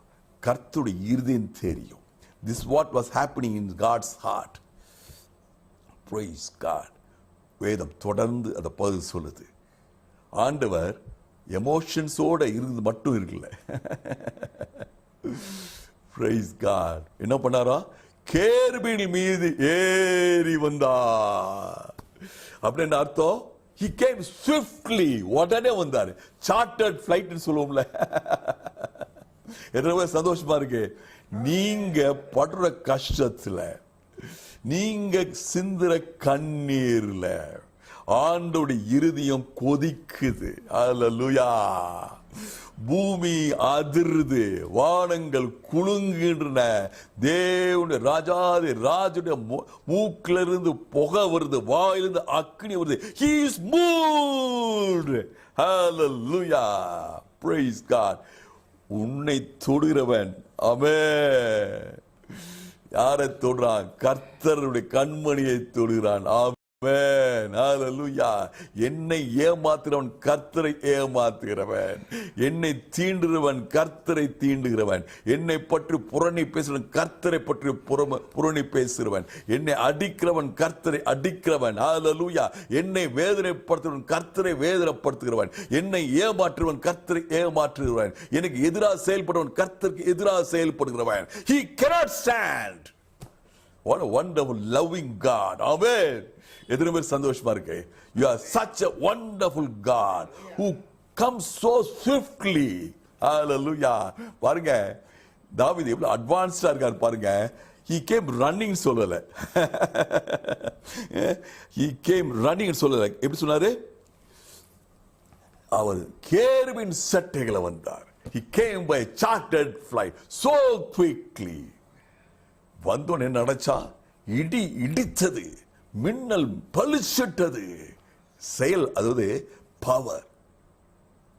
கர்த்தருடைய இருதயம் தெரியும். This is what was happening in God's heart. Praise God. வேதம் தொடர்ந்து அந்த பதில் சொல்லுது. ஆண்டவர் எமோஷன்ஸோட இருந்து மட்டும் இருக்குல்ல. Praise God. என்ன பண்ணாரா? கேருபீன் மீது ஏறி வந்தார். அப்படின்னு அர்த்தம், he came swiftly. உடனே வந்தாரு. சார்ட்டர்ட் ஃபிளைட் சொல்லுவோம்ல. என்ன சந்தோஷமா இருக்கு. நீங்க படுற கஷ்டத்துல, நீங்க சிந்துற கண்ணீர்ல ஆண்டோட இருதயம் கொதிக்குது. ஹல்லேலூயா. பூமி அதிருது, வானங்கள் குலுங்குகின்றன. தேவனுடைய ராஜாதி ராஜுடைய மூக்கிலிருந்து புகை வருது, வாயிலிருந்து அக்னி வருது. He is moved. Hallelujah. Praise God. உன்னை தொடுகிறவன், ஆமென். யாரை தொடுறான்? கர்த்தருடைய கண்மணியை தொடுகிறான். ஆமென். ஹalleluya. என்னை ஏமாத்துகிறவன் கர்த்தரை ஏமாத்துகிறவன், என்னை தீண்டுகிறவன் கர்த்தரை தீண்டுகிறவன், என்னை பற்றி புரணி பேசுகிறவன் கர்த்தரை பற்றி புரணி பேசுகிறவன், என்னை அடிக்கிறவன் கர்த்தரை அடிக்கிறவன். ஹalleluya. என்னை வேதனைப்படுத்துகிறவன் கர்த்தரை வேதனைப்படுத்துகிறவன், என்னை ஏமாற்றுவன் கர்த்தரை ஏமாற்றுகிறவன், எனக்கு எதிராக செயல்படுவன் கர்த்தருக்கு எதிராக செயல்படுகிறவன். He cannot stand. What a wonderful loving God. Amen. எத்தனை பேர் சந்தோஷமா இருக்கு? You are such a wonderful God who comes so swiftly. Hallelujah. பாருங்க, தாவீது எவ்வளவு அட்வான்ஸ்டா இருக்கார் பாருங்க. He came running சொல்லல. He came running சொல்லல. எப்படி சொன்னாரு? அவர் கேருபின் சட்டைகளை வந்தார். He came by chartered flight so quickly. வந்தோன் என்ன நடச்சா? இடி இடித்தது, மின்னல் பளிச்சிட்டது. செயல், அதாவது power.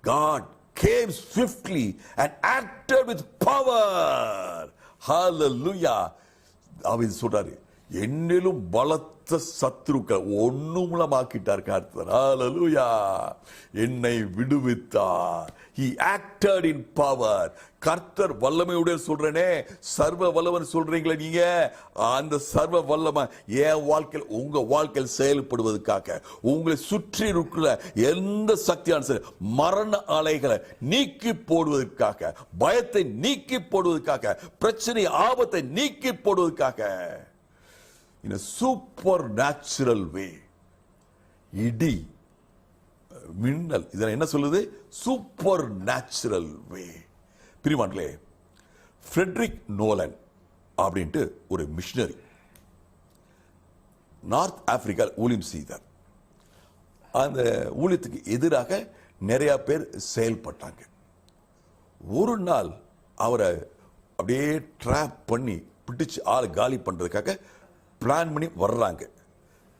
God came swiftly and acted with power. Hallelujah. தாவீது சொல்றாரு, என்னிலும் பலத்த சத்துருக்கள் ஒண்ணுமில்லமாக்கிட்டார் கர்த்தர். ஹalleluya. என்னை விடுவித்தார். He acted in power. கர்த்தர் வல்லமையுடைய சொல்றேனே, சர்வ வல்லவன் சொல்றீங்களே நீங்க, அந்த சர்வ வல்லமை என் வாழ்க்கையில் உங்க வாழ்க்கையில் செயல்படுவதற்காக, உங்களை சுற்றி இருக்கிற எந்த சக்தியான மரண அலைகளை நீக்கி போடுவதற்காக, பயத்தை நீக்கி போடுவதற்காக, பிரச்சனை ஆபத்தை நீக்கி போடுவதற்காக, in a supernatural way. இடி, மின்னல், இதெல்லாம் என்ன சொல்லுது? Supernatural way. பிரிமான்களே, ஃப்ரெட்ரிக் நோலன் அப்படின்ட்டு ஒரு மிஷனரி நார்த் ஆப்பிரிக்கா ஊழியம் செய்தார். அந்த ஊழியத்துக்கு எதிராக நிறைய பேர் செயல்பட்டாங்க. ஒரு நாள் அவரை அப்படியே ட்ராப் பண்ணி பிடிச்சு ஆள் காலி பண்றதுக்காக பிளான் பண்ணி வர்றாங்க.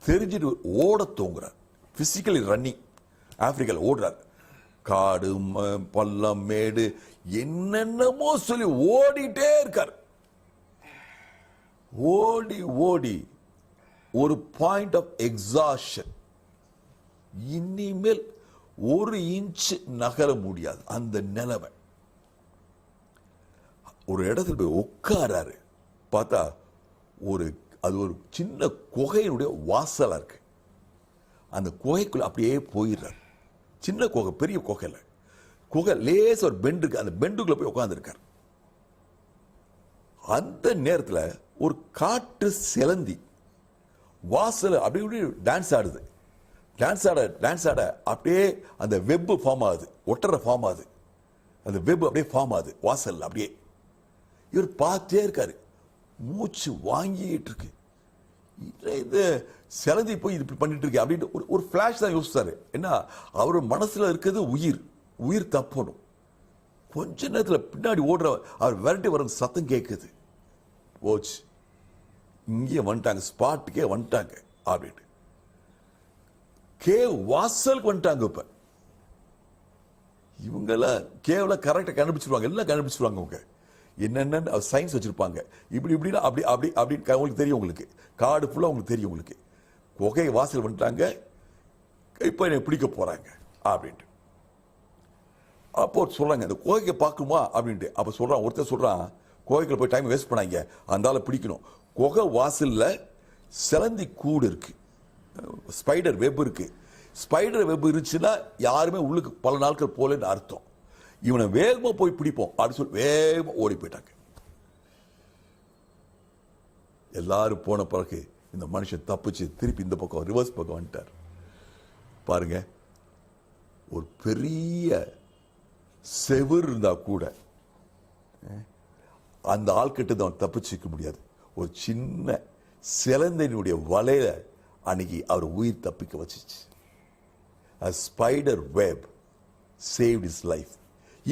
தெரிஞ்சுட்டு ஓட தூங்குறார். பிசிக்கலி ரன்னிங், ஆப்பிரிக்கால ஓடுறார். காடு, பள்ளம், மேடு, என்னென்னமோ சொல்லி ஓடிட்டே இருக்கார். ஓடி ஓடி ஒரு பாயிண்ட் ஆஃப் எக்ஸாஷன், இனிமேல் ஒரு இன்ச் நகர முடியாது அந்த நிலைமை. ஒரு இடத்துல போய் உட்காராரு. பார்த்தா அது ஒரு சின்ன குகையினுடைய வாசலா இருக்கு. அந்த குகைக்குள்ள அப்படியே போயிடுறார். சின்ன குகை, பெரிய குகையில, குகை லேச ஒரு பெண்டு இருக்கு. அந்த பெண்டுக்குள்ள போய் உட்கார்ந்துருக்கார். அந்த நேரத்தில் ஒரு காட்டு சிலந்தி வாசல் அப்படி இப்படி டான்ஸ் ஆடுது. டான்ஸ் ஆட அப்படியே அந்த வெப் ஃபார்ம் ஆகுது, ஒட்டரை ஃபார்ம் ஆகுது. அந்த வெப் அப்படியே ஃபார்ம் ஆகுது வாசல். அப்படியே இவர் பார்த்தே இருக்காரு. மூச்சு வாங்கிட்டு இருக்கு. இந்த சிலந்தி போய் இது பண்ணிட்டு இருக்கு அப்படின்னு ஒரு ஃபிளாஷ் தான் யோசிச்சாரு. என்ன, அவர் மனசுல இருக்கிறது உயிர் தப்பணும். கொஞ்ச நேரத்தில் பின்னாடி ஓடுற அவர் விரட்டி வர சத்தம் கேட்குது. போச்சு, இங்கே வந்துட்டாங்க, ஸ்பாட்டுக்கே வந்துட்டாங்க அப்படின்னு. கேவ் வாசலுக்கு வந்துட்டாங்க. இப்ப இவங்கெல்லாம் கேவ்ல கரெக்டா கண்டுபிடிச்சிருவாங்க, எல்லாம் கண்டுபிடிச்சிருவாங்க. அவங்க என்னென்ன சயின்ஸ் வச்சிருப்பாங்க. இப்படி இப்படின்னா அப்படி அப்படி அப்படின்னு உங்களுக்கு தெரியும். உங்களுக்கு காடு ஃபுல்லாக உங்களுக்கு தெரியும். உங்களுக்கு குகை வாசல் வந்துட்டாங்க, இப்போ என்னை பிடிக்க போறாங்க அப்படின்ட்டு. அப்போ சொல்றாங்க, இந்த குகையை பார்க்குமா அப்படின்ட்டு. அப்போ சொல்றான், ஒருத்தர் சொல்றான், குகைக்குள்ள போய் டைம் வேஸ்ட் பண்ணாங்க, அந்த ஆளை பிடிக்கணும். குகை வாசல்ல சிலந்தி கூடு இருக்கு, ஸ்பைடர் வெப் இருக்கு. ஸ்பைடர் வெப் இருந்துச்சுன்னா யாருமே உள்ளுக்கு பல நாட்கள் போலன்னு அர்த்தம். இவனை வேகமா போய் பிடிப்போம் அப்படின்னு சொல்லி வேகமா ஓடி போயிட்டாங்க. எல்லாரும் போன பிறகு இந்த மனுஷன் தப்பிச்சு திருப்பி இந்த பக்கம் ரிவர்ஸ் பக்கம் வந்துட்டார். பாருங்க, ஒரு பெரிய செவர் இருந்தா கூட அந்த ஆள்கிட்ட அவன் தப்பிச்சுக்க முடியாது. ஒரு சின்ன சிலந்தினுடைய வலையில அன்னைக்கு அவர் உயிர் தப்பிக்க வச்சிச்சு. A spider web saved his life.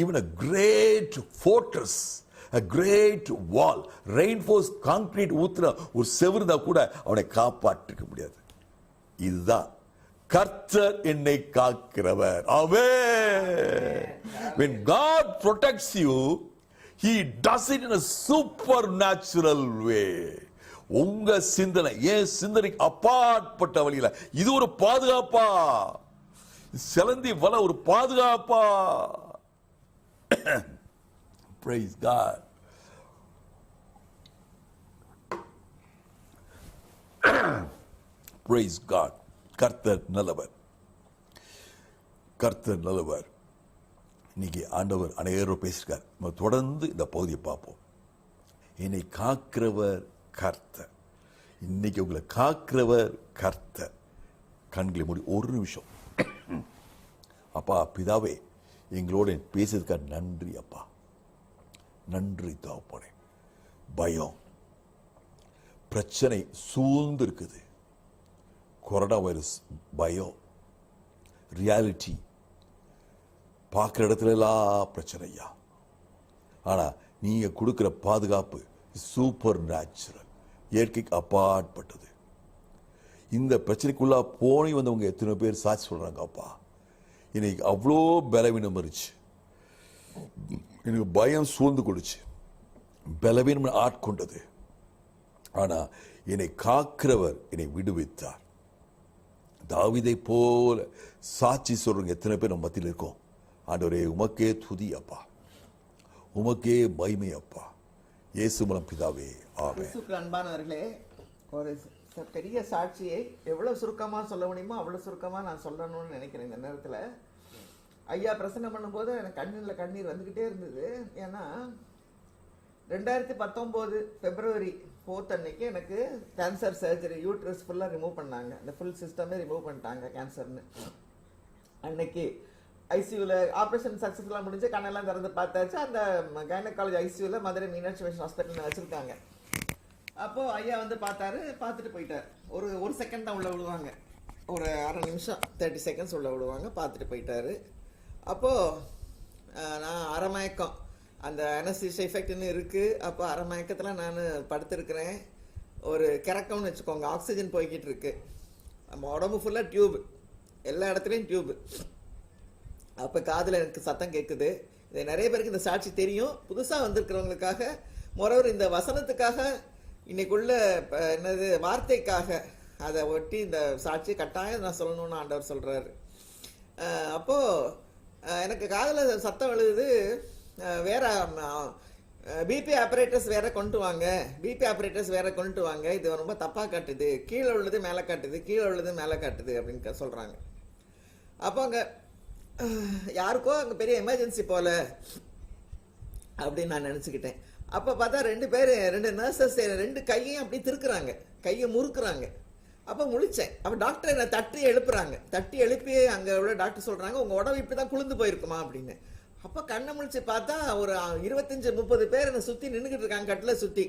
even a great fortress, a great wall, reinforced concrete ஊத்துன ஒரு செவுருதா கூட அவனை காப்பாற்றிக்க முடியாது. இதுதான் கர்த்தர் என்னை காக்கிறவர். ஆமென். When God protects you, he does it in a supernatural way. உங்க சிந்தனை ஏன் சிந்தனைக்கு அப்பாற்பட்ட வழியில இது ஒரு பாதுகாப்பா, செலந்தி வலை ஒரு பாதுகாப்பா. Praise God. Praise God. கர்த்தர் நல்லவர், கர்த்தர் நல்லவர். இன்னைக்கு ஆண்டவர் அநேகரோடு பேசியிருக்கார். நம்ம தொடர்ந்து இந்த பகுதியை பார்ப்போம். என்னை காக்கிறவர் கர்த்தர். இன்னைக்கு உங்களை காக்கிறவர் கர்த்தர். கண்களை மூடி ஒரு நிமிஷம். அப்பா பிதாவே, எங்களோட பேசுறதுக்காக நன்றி அப்பா, நன்றி தகப்பனே. பயம், பிரச்சனை சூழ்ந்து இருக்குது. கொரோனா வைரஸ் பயம், ரியாலிட்டி பார்க்குற இடத்துல எல்லாம் பிரச்சனையா. ஆனால் நீங்கள் கொடுக்குற பாதுகாப்பு சூப்பர் நேச்சுரல், இயற்கைக்கு அப்பாற்பட்டது. இந்த பிரச்சனைக்குள்ளா போனி வந்தவங்க எத்தனை பேர் சாட்சி சொல்கிறாங்க. அப்பா இன்னைக்கு அவ்வளோ பலவீனம் இருந்துச்சு, எனக்கு பயம் சூழ்ந்து கொடுச்சு, பலவீனம் ஆட்கொண்டது. ஆனால் என்னை காக்கிறவர் என்னை விடுவித்தார். தாவீதை போல சாட்சி சொல்றவங்க எத்தனை பேர் நம்ம மத்தியில் இருக்கோம். ஆண்டவரே உமக்கே துதி அப்பா, உமக்கே மகிமை அப்பா, இயேசு மூலம் பிதாவே ஆமென். அன்பானவர்களே, ஒரு பெரிய சாட்சியை எவ்வளவு சுருக்கமா சொல்ல முடியுமோ அவ்வளவு சுருக்கமா நான் சொல்லணும்னு நினைக்கிறேன். இந்த நேரத்தில் ஐயா பிரசன்னம் பண்ணும்போது எனக்கு கண்ணில் கண்ணீர் வந்துகிட்டே இருந்தது. ஏன்னா 2019 February 4 அன்னைக்கு எனக்கு கேன்சர் சர்ஜரி, யூட்ரஸ் ஃபுல்லாக ரிமூவ் பண்ணாங்க. அந்த ஃபுல் சிஸ்டமே ரிமூவ் பண்ணிட்டாங்க கேன்சர்னு. அன்னைக்கு ஐசியூவில் ஆப்ரேஷன் சக்ஸஸ்ஃபுல்லாக முடிஞ்சு கண்ணெல்லாம் திறந்து பார்த்தாச்சு. அந்த கைனகாலஜி ஐசியூவில் மதுரை மீனாட்சி மிஷன் ஹாஸ்பிட்டல் வச்சுருக்காங்க. அப்போது ஐயா வந்து பார்த்தாரு, பார்த்துட்டு போயிட்டார். ஒரு செகண்ட் தான் உள்ளே விடுவாங்க, ஒரு அரை நிமிஷம் 30 seconds உள்ளே விடுவாங்க, பார்த்துட்டு போயிட்டாரு. அப்போது நான் அரை மயக்கம், அந்த அனஸ்தீசியா எஃபெக்ட்னு இருக்குது. அப்போ அரை மயக்கத்தில் நான் படுத்துருக்கிறேன். ஒரு கிறக்கம்னு வச்சுக்கோங்க, ஆக்சிஜன் போய்கிட்டு இருக்கு. நம்ம உடம்பு ஃபுல்லாக டியூப், எல்லா இடத்துலையும் டியூப். அப்போ காதில் எனக்கு சத்தம் கேட்குது. இது நிறைய பேருக்கு இந்த சாட்சி தெரியும். புதுசாக வந்திருக்கிறவங்களுக்காக, மொரவர் இந்த வசனத்துக்காக, இன்னைக்குள்ள என்னது வார்த்தைக்காக அதை ஒட்டி இந்த சாட்சி கட்டாயம் நான் சொல்லணும்னு ஆண்டவர் சொல்கிறாரு. அப்போது எனக்கு காதில் சத்தம் எழுதுது, வேற பிபி ஆப்ரேட்டர்ஸ் வேற கொண்டு வாங்க, பிபி ஆப்ரேட்டர்ஸ் வேற கொண்டு வாங்க, இது ரொம்ப தப்பாக காட்டுது, கீழே உள்ளது மேலே காட்டுது, கீழே உள்ளது மேலே காட்டுது அப்படின்னு சொல்கிறாங்க. அப்போ அங்கே யாருக்கோ அங்கே பெரிய எமர்ஜென்சி போல அப்படின்னு நான் நினச்சிக்கிட்டேன். அப்போ பார்த்தா 2 நர்சஸ் 2 கையையும் அப்படி திருக்குறாங்க, கையை முறுக்குறாங்க. அப்போ முழிச்சேன். அப்போ டாக்டர் என்னை தட்டி எழுப்புறாங்க. தட்டி எழுப்பி அங்கே உள்ள டாக்டர் சொல்கிறாங்க, உங்கள் உடம்பு இப்படி தான் குளிர்ந்து போயிருக்குமா அப்படின்னு. அப்போ கண்ணை முழிச்சு பார்த்தா ஒரு 25-30 பேர் என்னை சுற்றி நின்றுக்கிட்டு இருக்காங்க, கட்டில் சுற்றி.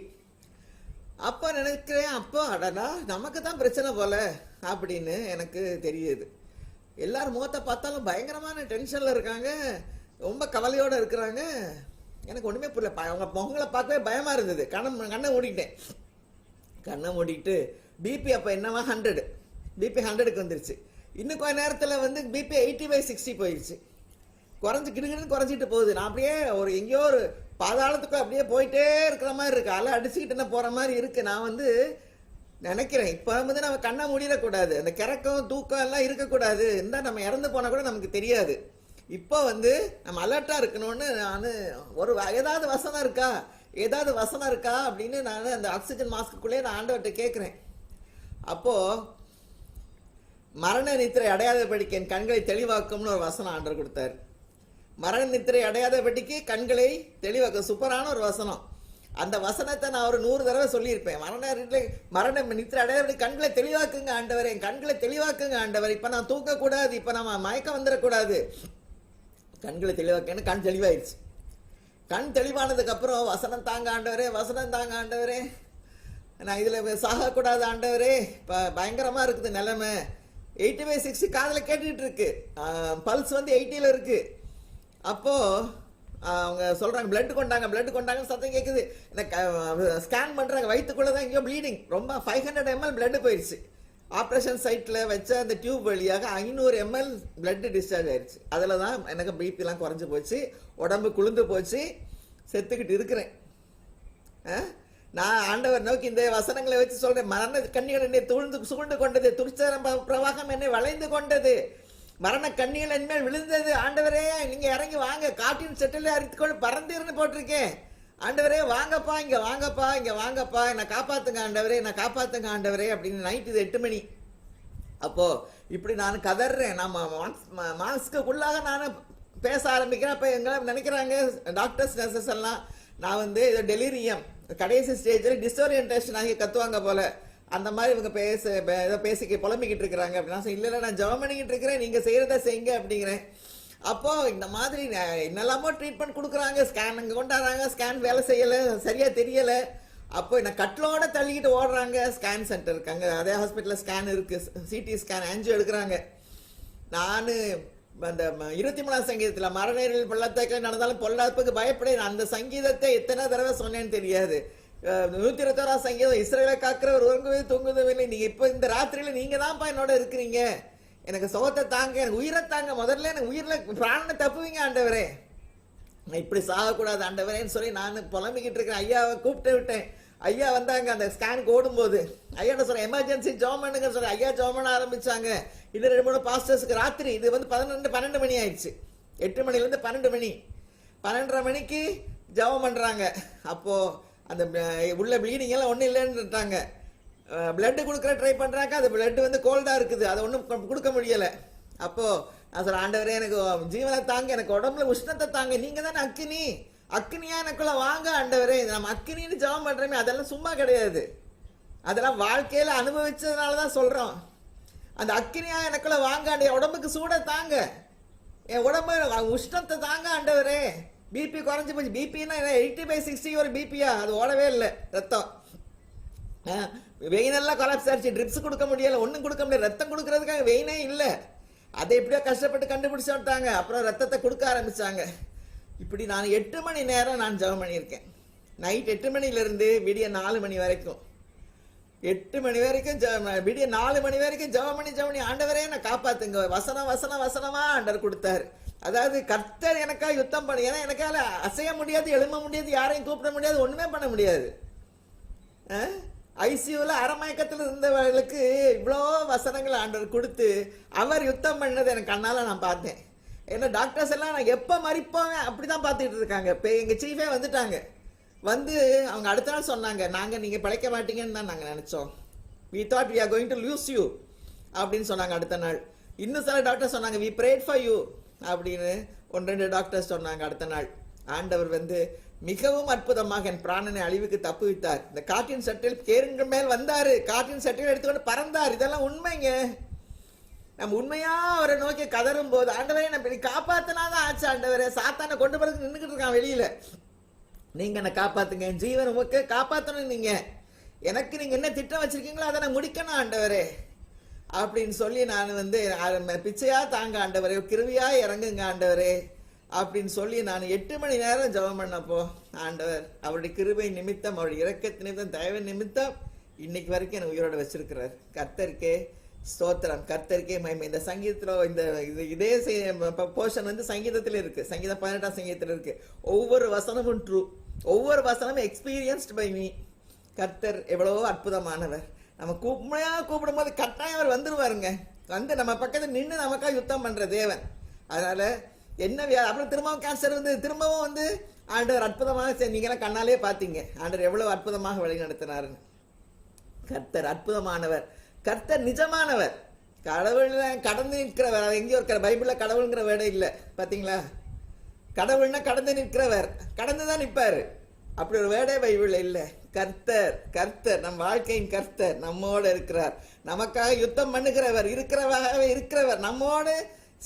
அப்போ நினைக்கிறேன், அப்போ அடடா நமக்கு தான் பிரச்சனை போல அப்படின்னு எனக்கு தெரியுது. எல்லாரும் முகத்தை பார்த்தாலும் பயங்கரமான டென்ஷனில் இருக்காங்க, ரொம்ப கவலையோடு இருக்கிறாங்க. எனக்கு ஒன்றுமே புரியல. அவங்க முகங்களை பார்க்கவே பயமாக இருந்தது. கண்ணை மூடிக்கிட்டேன். கண்ணை மூடிக்கிட்டு பிபி அப்போ என்னவா 100, பிபி 100க்கு வந்துருச்சு. இன்னும் கொஞ்ச நேரத்தில் வந்து பிபி 80/60 போயிடுச்சு. கிடுகிடுன்னு குறைஞ்சிட்டு போகுது. நான் அப்படியே ஒரு எங்கேயோ ஒரு பாதாளத்துக்கு அப்படியே போயிட்டே இருக்கிற மாதிரி இருக்கு, அலை அடிச்சுக்கிட்டு போகிற மாதிரி இருக்கு. நான் வந்து நினைக்கிறேன், இப்போ வந்து நம்ம கண்ணை மூடிடக்கூடாது, அந்த கிறக்கம் தூக்கம் எல்லாம் இருக்கக்கூடாது. இருந்தால் நம்ம இறந்து போனால் கூட நமக்கு தெரியாது. இப்போ வந்து நம்ம அலர்ட்டாக இருக்கணும்னு நான் ஏதாவது வசனம் இருக்கா அப்படின்னு நான் அந்த ஆக்சிஜன் மாஸ்க்குள்ளே நான் ஆண்டவர்கிட்ட கேட்குறேன். அப்போது மரண நித்திரை அடையாதபடிக்கு என் கண்களை தெளிவாக்கும்னு ஒரு வசனம் ஆண்டவர் கொடுத்தாரு. மரண நித்திரை அடையாதபடிக்கு கண்களை தெளிவாக்க, சூப்பரான ஒரு வசனம். அந்த வசனத்தை நான் ஒரு 100 தடவை சொல்லியிருப்பேன். மரண நித்திரை அடையாதபடி கண்களை தெளிவாக்குங்க ஆண்டவர், என் கண்களை தெளிவாக்குங்க ஆண்டவர். இப்போ நான் தூக்கக்கூடாது, இப்போ நம்ம மயக்கம் வந்துடக்கூடாது, கண்களை தெளிவாக்கன்னு. கண் தெளிவாயிடுச்சு. கண் தெளிவானதுக்கப்புறம் வசனம் தாங்க ஆண்டவரே, நான் இதில் சாகக்கூடாது ஆண்டவரே, இப்போ பயங்கரமாக இருக்குது நிலைமை. 80/60 காதில் கேட்டுக்கிட்டு இருக்கு, பல்ஸ் வந்து 80ல் இருக்கு. அப்போது அவங்க சொல்றாங்க பிளட் கொண்டாங்கன்னு சத்தம் கேட்குது. எனக்கு ஸ்கேன் பண்றாங்க, வயிற்றுக்குள்ள தான் எங்கேயோ ப்ளீடிங், ரொம்ப 500 ml பிளட் போயிடுச்சு. ஆப்ரேஷன் சைட்டில் வச்ச அந்த டியூப் வழியாக 500 ml பிளட் டிஸ்சார்ஜ் ஆயிடுச்சு. அதில் தான் எனக்கு பிபிலாம் குறைஞ்சி போச்சு, உடம்பு குளிர்ந்து போச்சு, செத்துக்கிட்டு இருக்கிறேன். நான் ஆண்டவர் நோக்கி இந்த வசனங்களை வச்சு சொல்றேன். மரண கண்ணிகள் என்னை சூழ்ந்து கொண்டது, துர்ச்சரம் பிரவாகம் என்னை வளைந்து கொண்டது, மரண கண்ணிகள் என்மேல் விழுந்தது. ஆண்டவரே நீங்க இறங்கி வாங்க, காட்டின் செட்டிலே அரித்துக்கொண்டு பறந்தீர்னு போட்டிருக்கேன். ஆண்டவரே வாங்கப்பா, இங்க வாங்கப்பா, இங்க வாங்கப்பா, என்னை காப்பாத்துங்க ஆண்டவரே, என்னை காப்பாத்துங்க ஆண்டவரே அப்படின்னு. நைட்டு இது 8 மணி. அப்போ இப்படி நான் கதறேன். நம்ம மாஸ்க்குள்ளாக நான் பேச ஆரம்பிக்கிறேன். அப்போ எங்களை நினைக்கிறாங்க டாக்டர்ஸ் நர்சஸ் எல்லாம் நான் வந்து இது டெலிரியம் கடைசி ஸ்டேஜில் டிஸ்ஓரியன்டேஷன் ஆகி கத்துவாங்க போல, அந்த மாதிரி இவங்க ஏதோ புலம்பிக்கிட்டு இருக்கிறாங்க அப்படின்னா, இல்லை நான் ஜெபம் பண்ணிக்கிட்டு இருக்கிறேன், நீங்கள் செய்கிறத செய்யுங்க அப்படிங்கிறேன். அப்போது இந்த மாதிரி என்னெல்லாமோ ட்ரீட்மெண்ட் கொடுக்குறாங்க, ஸ்கேன் இங்கே கொண்டாடுறாங்க, ஸ்கேன் வேலை செய்யலை, சரியாக தெரியலை. அப்போ என்ன கட்டிலோட தள்ளிக்கிட்டு ஓடுறாங்க ஸ்கேன் சென்டருக்கு. அங்கே அதே ஹாஸ்பிட்டலில் ஸ்கேன் இருக்குது, சிடி ஸ்கேன் ஆன்ஜியோ எடுக்கிறாங்க. நான் அந்த 23ஆம் சங்கீதத்தில் மரணேரில் பள்ளத்தாக்கில் நடந்தாலும் பொல்லாப்புக்கு பயப்படேன், அந்த சங்கீதத்தை எத்தனை தடவை சொன்னேன்னு தெரியாது. 121ஆம் சங்கீதம் இஸ்ரவேலை காக்கிறவர் உறங்குவது தூங்குவதில்லை. நீங்கள் இப்போ இந்த ராத்திரியில் நீங்கள் தான்ப்பா என்னோட இருக்கிறீங்க, எனக்கு சுகத்தை தாங்க, எனக்கு உயிரை தாங்க, முதல்ல எனக்கு உயிரில் பிராணனை தப்புவீங்க ஆண்டவரே, நான் இப்படி சாகக்கூடாது ஆண்டவரேன்னு சொல்லி நான் புலம்பிக்கிட்டு இருக்கிறேன். ஐயாவை கூப்பிட்டு விட்டேன். ஐயா வந்தாங்க அந்த ஸ்கேனுக்கு ஓடும்போது. ஐயாட்ட சொல்கிறேன் எமர்ஜென்சி ஜாம் பண்ணுங்கன்னு சொல்லி ஐயா ஜாம் பண்ண ஆரம்பித்தாங்க. இன்னும் 2-3 பாஸ்டர்ஸுக்கு ராத்திரி இது வந்து 12 மணி ஆயிடுச்சு. 8 மணிலேருந்து 12 மணி, 12:30 மணிக்கு ஜபம் பண்ணுறாங்க. அப்போது அந்த உள்ள ப்ளீடிங் எல்லாம் ஒன்றும் இல்லைன்னுட்டாங்க. பிளட்டு கொடுக்குற ட்ரை பண்ணுறாங்க, அது பிளட்டு வந்து கோல்டாக இருக்குது, அதை ஒன்றும் கொடுக்க முடியலை. அப்போது நான் சொல்கிறேன் ஆண்டவரே எனக்கு ஜீவனை தாங்க, எனக்கு உடம்புல உஷ்ணத்தை தாங்க, நீங்கள் தானே அக்கினியா எனக்குள்ள வாங்க ஆண்டவரே. நம்ம அக்கினின்னு ஜபம் பண்ணுறோமே, அதெல்லாம் சும்மா கிடையாது, அதெல்லாம் வாழ்க்கையில் அனுபவிச்சதுனால தான் சொல்கிறோம். அந்த அக்கினியா எனக்குள்ள வாங்க, என் உடம்புக்கு சூட தாங்க, என் உடம்பு உஷ்ணத்தை தாங்க ஆண்டவரே. பிபி குறைஞ்சி போச்சு. பிபின்னா 80/60 ஒரு பிபியா, அது ஓடவே இல்லை ரத்தம். வெயினெல்லாம் கொலாப்ஸ் ஆச்சு, ட்ரிப்ஸ் கொடுக்க முடியலை, ஒன்றும் கொடுக்க முடியல, ரத்தம் கொடுக்கறதுக்காக வெயினே இல்லை. அதை எப்படியோ கஷ்டப்பட்டு கண்டுபிடிச்சு விட்டாங்க. அப்புறம் ரத்தத்தை கொடுக்க ஆரம்பிச்சாங்க. இப்படி நான் 8 மணி நேரம் நான் ஜெபம் பண்ணியிருக்கேன். நைட் 8 மணிலேருந்து விடிய 4 மணி வரைக்கும், 8 மணி வரைக்கும் விடிய 4 மணி வரைக்கும் ஜெபம் பண்ணி ஆண்டவரே நான் காப்பாத்துங்க, வசனமா ஆண்டவர் கொடுத்தாரு. அதாவது கர்த்தர் எனக்காக யுத்தம் பண்ணி, ஏன்னா எனக்கால அசைய முடியாது, எழும்ப முடியாது, யாரையும் கூப்பிட முடியாது, ஒண்ணுமே பண்ண முடியாது. ஐசியூல அரைமயக்கத்தில் இருந்தவர்களுக்கு இவ்வளோ வசனங்கள் ஆண்டவர் கொடுத்து அவர் யுத்தம் பண்ணது எனக்கு கண்ணால நான் பார்த்தேன். ஏன்னா டாக்டர்ஸ் எல்லாம் நான் எப்போ மறிப்போம் அப்படிதான் பார்த்துட்டு இருக்காங்க. இப்போ எங்கள் சீஃபே வந்துட்டாங்க. வந்து அவங்க அடுத்த நாள் சொன்னாங்க, நாங்கள் நீங்கள் பிழைக்க மாட்டீங்கன்னு தான் நாங்கள் நினச்சோம், we thought we are going to lose you அப்படின்னு சொன்னாங்க அடுத்த நாள். இன்னும் சில டாக்டர் சொன்னாங்க we prayed for you அப்படின்னு 1-2 டாக்டர்ஸ் சொன்னாங்க அடுத்த நாள். ஆண்டவர் வந்து மிகவும் அற்புதமாக என் பிராணனை அழிவுக்கு தப்புவித்தார். இந்த காற்றின் சட்டில் கேருங்கள் மேல் வந்தாரு, காற்றின் சட்டில் எடுத்துக்கொண்டு பறந்தார். இதெல்லாம் உண்மைங்க. நம்ம உண்மையா அவரை நோக்கி கதறும் போது ஆண்டவரே நம்ம காப்பாத்தினாதான் ஆச்சு ஆண்டவரே. சாத்தானை கொண்டு போறதுக்கு நின்றுக்கிட்டு இருக்கான் வெளியில, நீங்க என்ன காப்பாத்துங்க, என் ஜீவன் உமக்கு காப்பாற்றணும், நீங்க எனக்கு நீங்க என்ன திட்டம் வச்சிருக்கீங்களோ அதை நான் முடிக்கணும் ஆண்டவரே அப்படின்னு சொல்லி நான் வந்து பிச்சையா தாங்க ஆண்டவரே, கிருவியா இறங்குங்க ஆண்டவரே அப்படின்னு சொல்லி நான் 8 மணி நேரம் ஜெபம் பண்ணப்போ ஆண்டவர் அவருடைய கிருபை நிமித்தம், அவருடைய இரக்கத்து நிமித்தம், தயவு நிமித்தம் இன்னைக்கு வரைக்கும் எனக்கு உயிரோட வச்சிருக்கிறார். கர்த்தருக்கே ஸ்தோத்திரம், கர்த்தருக்கே மகிமை. இந்த சங்கீதத்தில் இதே போர்ஷன் வந்து சங்கீதத்தில் இருக்கு, சங்கீதம் 18ஆம் சங்கீதத்தில் இருக்கு. ஒவ்வொரு வசனமும் ட்ரூ, ஒவ்வொரு வசனமும் எக்ஸ்பீரியன்ஸ்ட் பை மீ. கர்த்தர் எவ்வளவோ அற்புதமானவர். நம்ம கூப்பிடும் போது கட்டாயம் அவர் வந்துருவாருங்க, வந்து நம்ம பக்கத்தில் நின்று நமக்காக யுத்தம் பண்ற தேவன். அதனால என்ன அப்புறம் திரும்பவும் கேன்சர் வந்து திரும்பவும் வந்து ஆண்டவர் அற்புதமாக, நீங்களாம் கண்ணாலே பார்த்தீங்க ஆண்டவர் எவ்வளவு அற்புதமாக வழி நடத்தினாருன்னு. கர்த்தர் அற்புதமானவர், கர்த்தர் நிஜமானவர், கடவுள் கடந்து நிற்கிறவர். அது எங்கேயோ இருக்கிற பைபிள்ல கடவுளுங்கிற வேர்டே இல்லை பார்த்தீங்களா? கடவுள்னா கடந்து நிற்கிறவர், கடந்துதான் நிற்பாரு, அப்படி ஒரு வேர்டே பைபிள்ல இல்லை. கர்த்தர், கர்த்தர் நம் வாழ்க்கையின் கர்த்தர் நம்மோடு இருக்கிறார், நமக்காக யுத்தம் பண்ணுகிறவர், இருக்கிறவர், நம்மோடு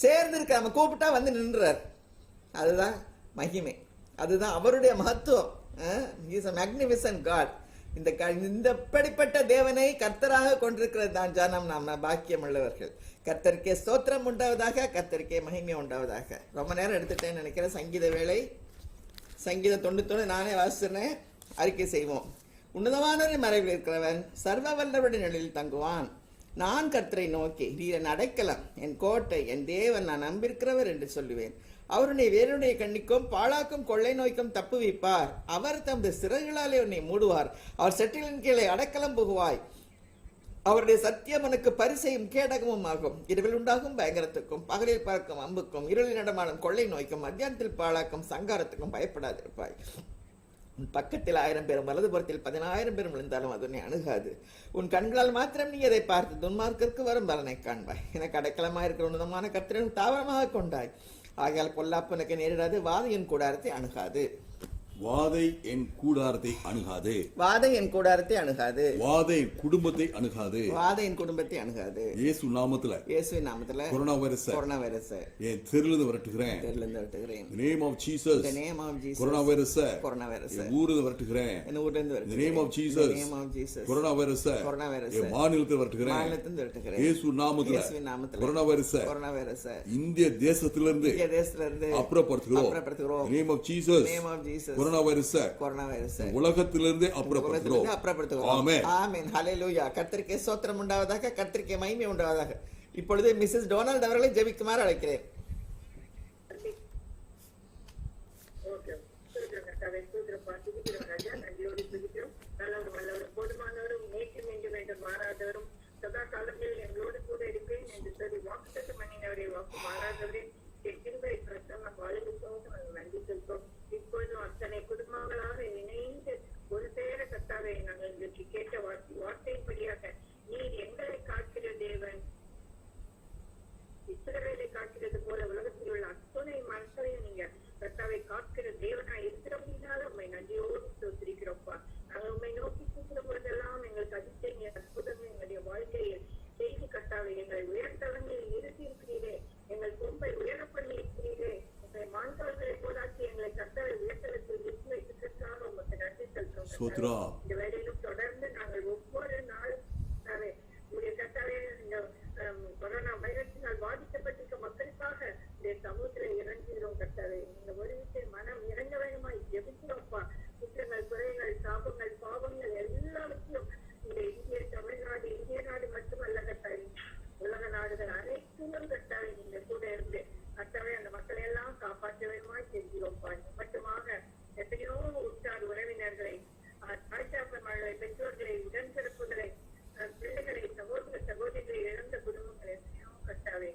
சேர்ந்து இருக்க, நம்ம கூப்பிட்டா வந்து நின்றார். அதுதான் மகிமை, அதுதான் அவருடைய மகத்துவம். He is a magnificent God. இந்த படிப்பட்ட தேவனை கர்த்தராக கொண்டிருக்கிறது தான் ஜனம், நாம் பாக்கியம் உள்ளவர்கள். கர்த்தருக்கே ஸ்தோத்திரம் உண்டாவதாக, கர்த்தருக்கே மகிமை உண்டாவதாக. ரொம்ப நேரம் எடுத்துட்டேன்னு நினைக்கிறேன். சங்கீத வேளை சங்கீதம் 91 நானே வாசிக்கிறேன், அறிக்கை செய்வோம். உன்னதமானவரின் மறைவில் இருக்கிறவன் சர்வ வல்லவருடைய நிலையில் தங்குவான். நான் கர்த்தரை நோக்கி, நீர் என் அடைக்கலம், என் கோட்டை, என் தேவன், நான் நம்பியிருக்கிறவர் என்று சொல்லுவேன். அவருடைய வேருடைய கண்ணிக்கும் பாழாக்கும் கொள்ளை நோய்க்கும் தப்புவிப்பார். அவர் தமது சிறகுகளாலே உன்னை மூடுவார். அவர் செட்டிலின் கீழே அடைக்கலம் புகுவாய். அவருடைய சத்தியம் உனக்கு பரிசையும் கேடகமும் ஆகும். இரவில் உண்டாகும் பயங்கரத்துக்கும் பகலில் பார்க்கும் அம்புக்கும் இருளில் நடமாடும் கொள்ளை நோய்க்கும் மத்தியானத்தில் பாழாக்கும் சங்காரத்துக்கும் பயப்படாதிருப்பாய். உன் பக்கத்தில் 1000 பேரும் வலதுபுறத்தில் 10,000 பேரும் விழுந்தாலும் அது உன்னை அணுகாது. உன் கண்களால் மாத்திரம் நீ அதை பார்த்து துன்மார்க்கருக்கு வரும் பலனை காண்பாய். எனக்கு அடைக்கலமாக இருக்கிற உன்னதமான கர்த்தரை தாவரமாக கொண்டாய். ஆகையால் பொல்லாப்பு உனக்கு நேரிடாது, வாதையின் கூடாரத்தை அணுகாது. வாதை என் கூடாரத்தை அணுகாது. வாதை என் கூடாரத்தை அணுகாது. வாதை என் குடும்பத்தை அணுகாது. வாதை என் குடும்பத்தை அணுகாது. இயேசு நாமத்துல, இயேசுவின் நாமத்துல கொரோனா வைரஸ் என் தெருலிருந்து விரட்டுகிறேன். விரட்டுகிறேன். The name of Jesus. The name of Jesus. Corona virus என் ஊரிலிருந்து விரட்டுகிறேன். ஊரிலிருந்து The name of Jesus. The name of Jesus. Corona virus என் மாநிலத்தில் விரட்டுகிறேன். மாநிலத்திலிருந்து விரட்டுகிறேன். இயேசு நாமத்துல, இயேசுவின் நாமத்துல கொரோனா வைரஸ் இந்திய தேசத்திலிருந்து அப்புறப்படுத்துகிறோம். The name of Jesus. name of Jesus. Corona virus உலகத்திலிருந்து அப்புறப்படுத்துகிறோம். ஆமென். ஆமென். ஹல்லேலூயா. கர்த்தருக்கே ஸ்தோத்திரம் உண்டாவதாக, கர்த்தருக்கே மகிமை உண்டாவதாக. இப்பொழுது மிஸ்ஸஸ் டொனால்ட் அவர்களை ஜெபிக்குமாறு அழைக்கிறேன். சதா காலத்தில் எங்களோடு கூட இருப்பேன் என்று சொல்லி வாக்குத்தத்தம் பண்ணினவரை வாக்கு மாறாதவரே கிருபை பிரசன்னம் வாழ்வுக்காக நன்றி செலுத்தோம். இப்பொழுதும் அத்தனை குடும்பங்களாக இணைந்து ஒரு சேர கர்த்தாவே நாங்கள் இன்றைக்கு கேட்ட வார்த்தைப்படியாக நீர் எங்களை காக்கிற தேவன், இஸ்ரவேலை காக்கிறது போல உலகத்தில் உள்ள அத்தனை மக்களையும் நீங்க கர்த்தாவை காக்கிற தேவனா இருக்கிறபடினால உண்மை நன்றியோடு ஸ்தோத்திரிக்கிறோம்ப்பா. நாங்கள் உண்மை நோக்கி கூப்பிட போதெல்லாம் எங்களுக்கு அதிசய அற்புதங்கள் எங்களுடைய வாழ்க்கையில் செய்தி கர்த்தாவை எங்களை உயர்த்தவங்களில் நிறுத்தி இருக்கிறீரே, எங்கள் கொம்பை உயர பண்ணி இருக்கிறீரே, உங்களை மாண்பவர்களை போதாக்கி எங்களை கர்த்தாவை உயர்த்தலத்தில் நிறுத்தி வைத்திருக்கிறதுக்காக உங்களுக்கு நன்றி செலுத்தும். இந்த வேலையிலும் தொடர்ந்து நாங்கள் ஒவ்வொரு நாளும் உங்களுடைய கர்த்தாவே இந்த கொரோனா வைரஸினால் பாதிக்கப்பட்டிருக்க மக்களுக்காக இந்த சமூகத்தில் இறங்குகிறோம் கர்த்தாவே. இந்த ஒரு விஷயம் மனம் இறங்க வேணுமாய் ஜெபிக்கிறோம்ப்பா. குற்றங்கள், குறைகள், சாபங்கள், பாவங்கள் எல்லாவற்றையும் இந்த இந்திய நாடு மட்டுமல்ல கர்த்தாவே, உலக நாடுகள் அனைத்திலும் கர்த்தாவே நீங்க கூட இருந்து கர்த்தாவே அந்த மக்களை எல்லாம் காப்பாற்ற வேணுமாய் செஞ்சிருவோம்ப்பா. மட்டுமாக எத்தனையோ உற்றார் உறவினர்களை, தாய்ச்சாப்பர்களை, பெற்றோர்களை, உடன்பிறப்புகளை, பிள்ளைகளை, சகோதரிகளை இழந்த குடும்பங்கள் எத்தனையோ கர்த்தாவே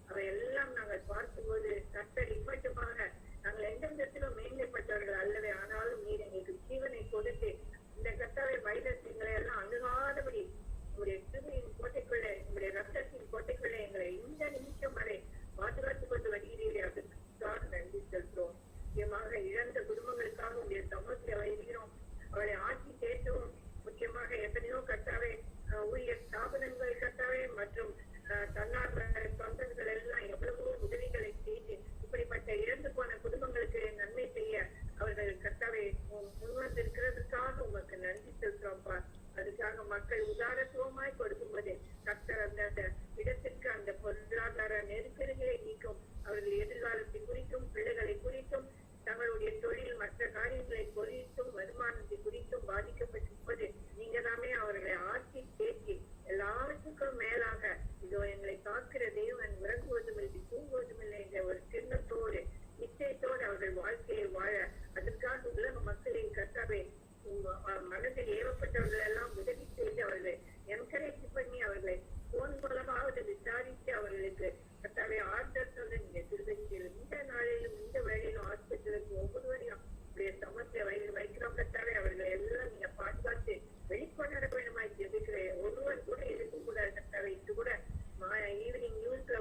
அவையெல்லாம் நாங்கள் பார்க்கும்போது கர்த்தர் இப்பட்டுமாக நாங்கள் எந்த விதத்திலும் மேன்மைப்பட்டவர்கள் அல்லவே, ஆனாலும் நீர் எங்களுக்கு ஜீவனை கொடுத்து இந்த கர்த்தாவை வைரஸ் எங்களை எல்லாம் அணுகாதபடி உங்களுடைய கிருபையின் கோட்டைக்குள்ளே, உங்களுடைய ரத்தத்தின் கோட்டைக்குள்ளே எங்களை இந்த நிமிஷம் வரை பாதுகாத்துக் கொண்டு வருகிறீரே, அதுக்காக நன்றி செலுத்துறோம். முக்கியமாக இழந்த குடும்பங்களுக்காக உங்களுடைய சமூகத்தில் வருகிறோம். அவளை ஆட்சி தேற்றவும், முக்கியமாக எத்தனையோ கர்த்தாவே ஊழியர் ஸ்தாபனங்கள் கர்த்தாவே மற்றும் தன்னார்வ தொண்டர்கள் எல்லாம் எவ்வளவோ உதவிகளை செய்து இப்படிப்பட்ட இறந்து போன குடும்பங்களுக்கு நன்மை செய்ய அவர்கள் கர்த்தாவே முன்வந்திருக்கிறதுக்காக உங்களுக்கு நன்றி செலுத்துறோம்ப்பா. அதுக்காக மக்கள் உதாரத்துவமாய் கொடுக்கும்போது கர்த்தர் அந்த இடத்திற்கு அந்த பொருளாதார நெருக்கடிகளை நீக்கும், அவர்கள் எதிர்காலத்தை குறித்தும், பிள்ளைகளை குறித்தும், தங்களுடைய தொழில் மற்ற காரியங்களை குறித்தும், வருமானத்தை குறித்தும் பாதிக்கப்பட்டிருப்பது நீங்க தாமே அவர்களை ஆட்சி தேக்கி எல்லாவற்றுக்கும் மேலாக இதோ எங்களை காக்கிற தேவன் உறங்குவதும் இல்லை தூங்குவதும் இல்லை என்ற ஒரு சின்னத்தோடு நிச்சயத்தோடு அவர்கள் வாழ்க்கையை வாழ அதற்காக உலக மக்களின் கர்த்தாவே மனதில் ஏவப்பட்டவர்கள் எல்லாம் உதவி செய்து அவர்களை என்கரேஜ் பண்ணி அவர்களை போன் மூலமாவது விசாரித்து அவர்களுக்கு கர்த்தாவே ஆறுதல் சொல்ல நீங்க திருவதியில் இந்த நாளிலும் இந்த வேளையிலும் ஆஸ்பத்திரிக்கு ஒவ்வொருவரையும் சமத்தை வைக்கிறோம் கர்த்தாவே அவர்களை எல்லாம் நீங்க பாதுகாத்து வெளிக்கொண்டாட வேணுமாய் ஜெபிக்கிறேன். ஒருவர் கூட இருக்கும் கூட கர்த்தாவே இது கூட ஈவினிங் நியூஸ்ல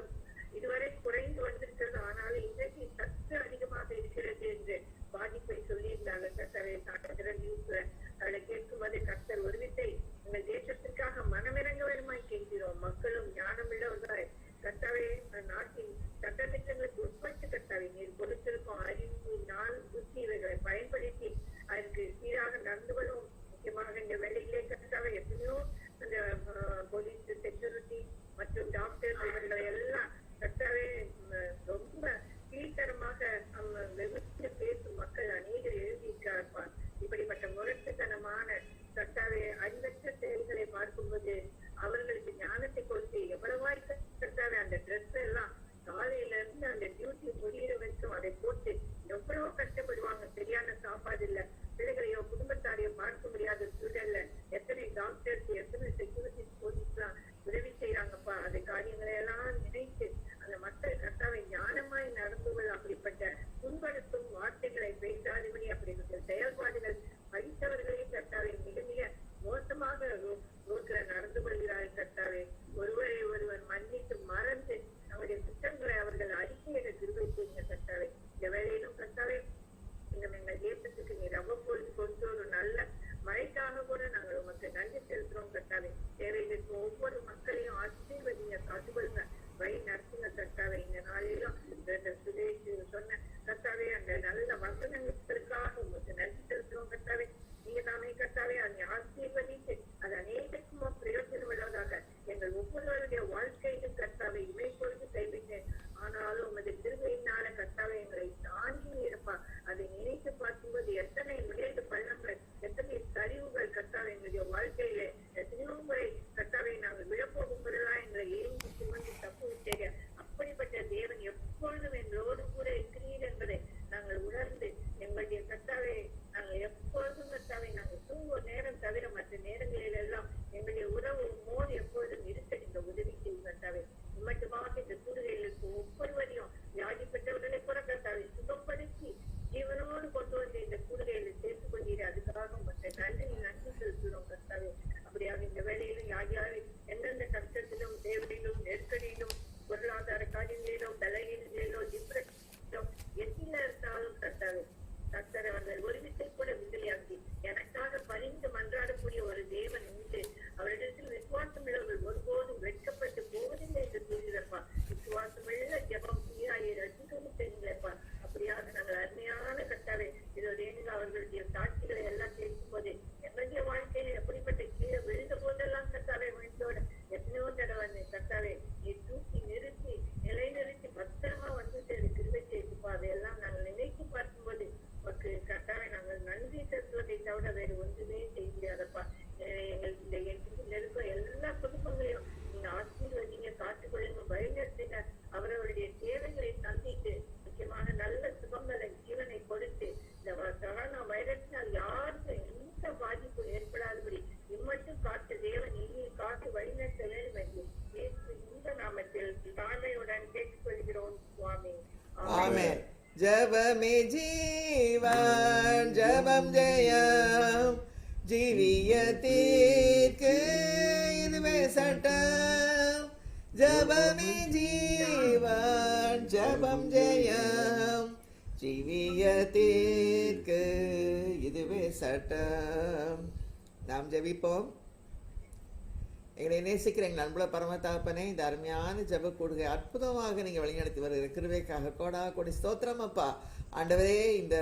இதுவரை குறைந்து வந்திருக்கிறது, ஆனாலும் இன்றைக்கு சற்று அதிகமாக இருக்கிறது என்று பாதிப்பை சொல்லியிருந்தாங்க கர்த்தாவே. நடக்கிற நியூஸ்ல அவளை கேட்கும்போது கர்த்தர் ஒரு வித்தை உங்கள் தேசத்திற்காக மனமிறங்க வேணுமாய் கேட்கிறோம். மக்களும் ஞானம் உள்ளவர்களாய் கர்த்தாவே நாட்டின் சட்டத்திட்டங்களுக்கு உட்பட்டு கர்த்தாவே நீர் கொடுத்திருக்கும் அறிவு, நாள், புத்தி இவைகளை பயன்படுத்தி அதற்கு சீராக நடந்து கொள்ளும். முக்கியமாக இந்த வேலையிலே கர்த்தாவே எத்தனையோ அந்த போலீஸ், செக்யூரிட்டி மற்றும் டாக்டர் இவர்களை எல்லாம் கர்த்தாவே ரொம்ப கீழ்த்தரமாக வெகுத்து பேசும் மக்கள் அநேகர் கர்த்தாவே இந்த நாளிலும் சுதேஷ் சொன்ன கர்த்தாவே அந்த நல்ல வசனங்களுக்காக உங்களுக்கு நன்றி செலுத்துவோம் கர்த்தாவே. நீங்க தாமே கர்த்தாவே அதை ஆசீர்வதித்து அது அநேகத்துக்கும் பிரயோஜனம் உள்ளதாக எங்கள் ஒவ்வொருவருடைய வாழ்க்கையிலும் கர்த்தாவை இமை பொழுது கைவிட்டேன். ஆனாலும் உமது கிருபையினால கர்த்தாவை எங்களை தாங்கி இருப்பா. அதை நினைத்து பார்க்கும்போது எத்தனை விளையாட்டு பள்ளங்கள், எத்தனை சரிவுகள் கர்த்தாவை எங்களுடைய வாழ்க்கையிலே எத்தனையோ முறை கர்த்தாவை நாங்கள் விழப்போகும்போதெல்லாம் எங்களை ஏங்கி சுமந்து தப்பு விட்டேங்க. அப்படிப்பட்ட தேவன் எப்பொழுதும் எங்களோடு கூட இருக்கிறீர் என்பதை நாங்கள் உணர்ந்து எங்களுடைய கர்த்தாவை நாங்கள் எப்பொழுதும் கர்த்தாவை நாங்கள் தூங்கும் நேரம் தவிர மற்ற நேரங்களில் எல்லாம் எங்களுடைய உறவு மோது எப்பொழுதும் இருக்க நீங்க உதவி செய்யும் கர்த்தாவே. மட்டுமாக இந்த கூடுகைகளுக்கு ஒவ்வொருவரையும் வியாதிப்பட்டவர்களை கூட கர்த்தாவை சுகப்படுத்தி ஜீவனோடு கொண்டு வந்து இந்த கூடுகையில் சேர்த்துக் கொண்டீர்கள். அதுக்காக மற்ற நன்றி செலுத்துகிறோம் கர்த்தாவே. அப்படியாக இந்த வேலையிலும் யார் எந்தெந்த கஷ்டத்திலும் தேவையிலும் நெருக்கடியிலும் பொருளாதார காரியங்களிலும் பலகீனங்களிலும் டிப்ரெஷனிலும் எதில இருந்தாலும் கர்த்தாவே கர்த்தர் அவர்கள் ஒருமித்தை கூட விடுதலையாக்கி எனக்காக பணிந்து மன்றாடக்கூடிய ஒரு தேவன் உண்டு. அவரிடத்தில் விசுவாசம் உள்ளவர்கள் ஒருபோதும் வெட்கப்பட்டு போவதில்லை என்று கூறுகிறப்பா. விசுவாசம் உள்ள ஜெபம் சீராயை ரசிக்கவும் தெரிஞ்சப்பா. அப்படியாக நாங்கள் அருமையான கர்த்தாவே இதோ ரேணுகா அவர்களுடைய சாட்சிகளை எல்லாம் கேட்கும் போது என்னுடைய வாழ்க்கையில எப்படிப்பட்ட கீழே விழுந்த போதெல்லாம் கர்த்தாவே விழுந்தோட எத்தனையோ தடவை கர்த்தாவே நீ தூக்கி நிறுத்தி நிலைநிறுத்தி பத்திரமா வந்து கிருபை செய்துப்பா. அதையெல்லாம் நாங்கள் நினைத்து பார்க்கும்போது கர்த்தாவை நாங்கள் நன்றி செலுத்துவதை தவிர வேறு ஒன்றுமே செய்ய முடியாதப்பா. எங்களுக்கு நெருக்க எல்லா குடும்பங்களையும் நீங்க ஆசீர்வதிங்க, காத்துக்கொள்ளுங்க, பயன்படுத்துங்க. அவர்களுடைய தேவைகளை சந்தித்து முக்கியமாக நல்ல சுகங்களை ஜீவனை கொடுத்து இந்த கொரோனா வைரஸினால் யாருக்கும் எந்த பாதிப்பும் ஏற்படாதபடி இம்மட்டும் காத்து தேவன் இனி காத்து வழிநடத்த வேண்டும் என்று இந்த நாமத்தில் தாழ்மையுடன் கேட்டுக்கொள்கிறோம் சுவாமி. ஆமென். ஜெபமே ஜீவன், ஜெபம் ஜெயம், ஜீவியத்திற்கு இதுவே சட்டம். ஜெபமே ஜீவன், ஜெபம் ஜெயம், ஜீவியத்திற்கு இதுவே சட்டம். நாம் ஜெபிப்போம். எங்களை நேசிக்கிற எங்கள் அன்புள்ள பரம தகப்பனே, இந்த அருமையான ஜெப கூடுகை அற்புதமாக நீங்கள் வழிநடத்தி வருகிற கிருபைக்காக கோடா கோடி ஸ்தோத்திரம் அப்பா. ஆண்டவரே, இந்த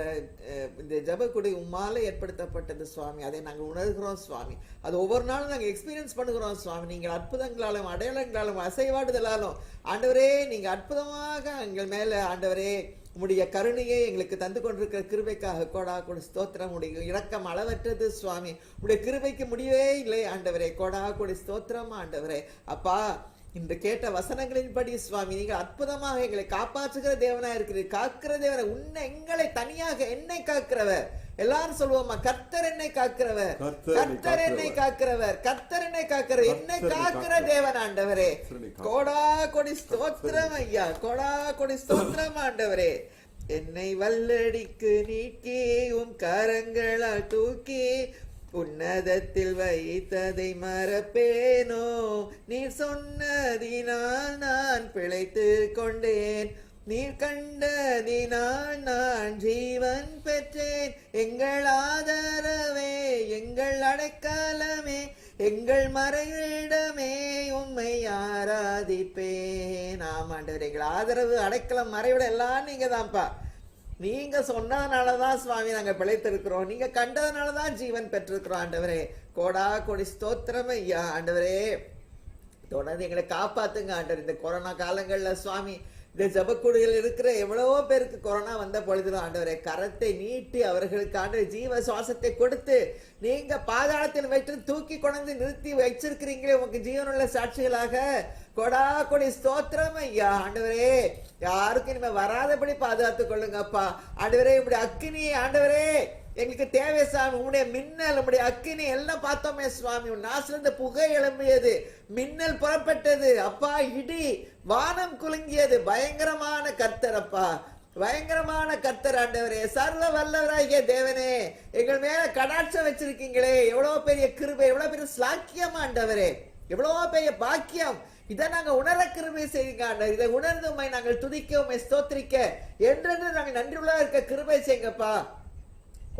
ஜெப கூடுகை உம்மால ஏற்படுத்தப்பட்டது சுவாமி. அதை நாங்கள் உணர்கிறோம் சுவாமி. அது ஒவ்வொரு நாளும் நாங்கள் எக்ஸ்பீரியன்ஸ் பண்ணுகிறோம் சுவாமி. நீங்கள் அற்புதங்களாலும் அடையாளங்களாலும் அசைவாடுதலாலும் ஆண்டவரே நீங்கள் அற்புதமாக எங்கள் மேலே ஆண்டவரே உம்முடைய கருணையை எங்களுக்கு தந்து கொண்டிருக்கிற கிருபைக்காக கோடா கோடி ஸ்தோத்திரம். உடைய இரக்கம் அளவற்றது சுவாமி. உடைய கிருபைக்கு முடிவே இல்லை ஆண்டவரே. கோடா கோடி ஸ்தோத்திரம் ஆண்டவரே. அப்பா, இன்று கேட்ட வசனங்களின்படி சுவாமி நீங்கள் அற்புதமாக எங்களை காப்பாற்றுகிற தேவனா இருக்கிறீர், காக்கிற தேவனை. எங்களை தனியாக என்னை காக்கிறவர். எல்லாரும் சொல்லுவோமா, கர்த்தர் என்னை காக்கிறவர், கர்த்தர் என்னை காக்கிறவர், கர்த்தர் என்னை காக்கிறவர், என்னை காக்கிற தேவன் ஆண்டவரே. கோடா கொடி ஸ்தோத்திரம் ஐயா, கோடா கொடி ஸ்தோத்திரம் ஆண்டவரே. என்னை வல்லடிக்கு நீக்கி உம் கரங்களால் தூக்கி உன்னதத்தில் வைத்ததை மறப்பேனோ. நீர் சொன்னதினால் நான் பிழைத்து கொண்டேன், நீர் கண்டதினால் நான் ஜீவன் பெற்றேன். எங்கள் ஆதரவே, எங்கள் அடைக்கலமே, எங்கள் மறைவிடமே, உம்மை ஆராதிப்பேன். ஆமாண்டவர், எங்கள் ஆதரவு, அடைக்கலம், மறைவிடம் எல்லாம் நீங்க தான்ப்பா. நீங்க சொன்னதுனாலதான் சுவாமி நாங்க பிழைத்திருக்கிறோம், நீங்க கண்டதுனாலதான் ஜீவன் பெற்றிருக்கிறோம் ஆண்டவரே. கோடா கொடி ஸ்தோத்திரம் ஐயா. ஆண்டவரே, தொடர்ந்து எங்களை காப்பாத்துங்க ஆண்டவர். இந்த கொரோனா காலங்கள்ல சுவாமி இந்த ஜபக்கூடுகள் இருக்கிற எவ்வளவோ பேருக்கு கொரோனா வந்த பொழுதும் ஆண்டவரே கரத்தை நீட்டி அவர்களுக்கு ஆண்டவர் ஜீவ சுவாசத்தை கொடுத்து நீங்க பாதாளத்தில் வைத்து தூக்கி கொண்டு நிறுத்தி வச்சிருக்கிறீங்களே உங்க ஜீவனுள்ள சாட்சிகளாக. கொடா கொடி ஸ்தோத்திரம் ஐயா. ஆண்டவரே, யாருக்கும் இனிமே வராதபடி பாதுகாத்துக் கொள்ளுங்கப்பா. ஆண்டவரே, இப்படி அக்கினி ஆண்டவரே எங்களுக்கு தேவை சாமி. உங்களுடைய மின்னல், உங்களுடைய அக்கினி எல்லாம் பார்த்தோமே சுவாமி. நாசிலிருந்து புகை எழும்பியது, மின்னல் புறப்பட்டது அப்பா, இடி, வானம் குலுங்கியது. பயங்கரமான கர்த்தர் அப்பா, பயங்கரமான கர்த்தர் ஆண்டவரே. சர்வ வல்லவராகிய தேவனே, எங்கள் மேல கடாட்சம் வச்சிருக்கீங்களே. எவ்வளவு பெரிய கிருபை, எவ்வளவு பெரிய சாக்கியம் ஆண்டவரே, எவ்வளவு பெரிய பாக்கியம். இதை நாங்க உணர கிருபை செய்யுங்க ஆண்டவர். இதை உணர்ந்து உண்மை நாங்கள் துதிக்க, உண்மை ஸ்தோத்திரிக்க என்றென்று நாங்கள் நன்றியுள்ளா இருக்க கிருபை செய்யுங்கப்பா.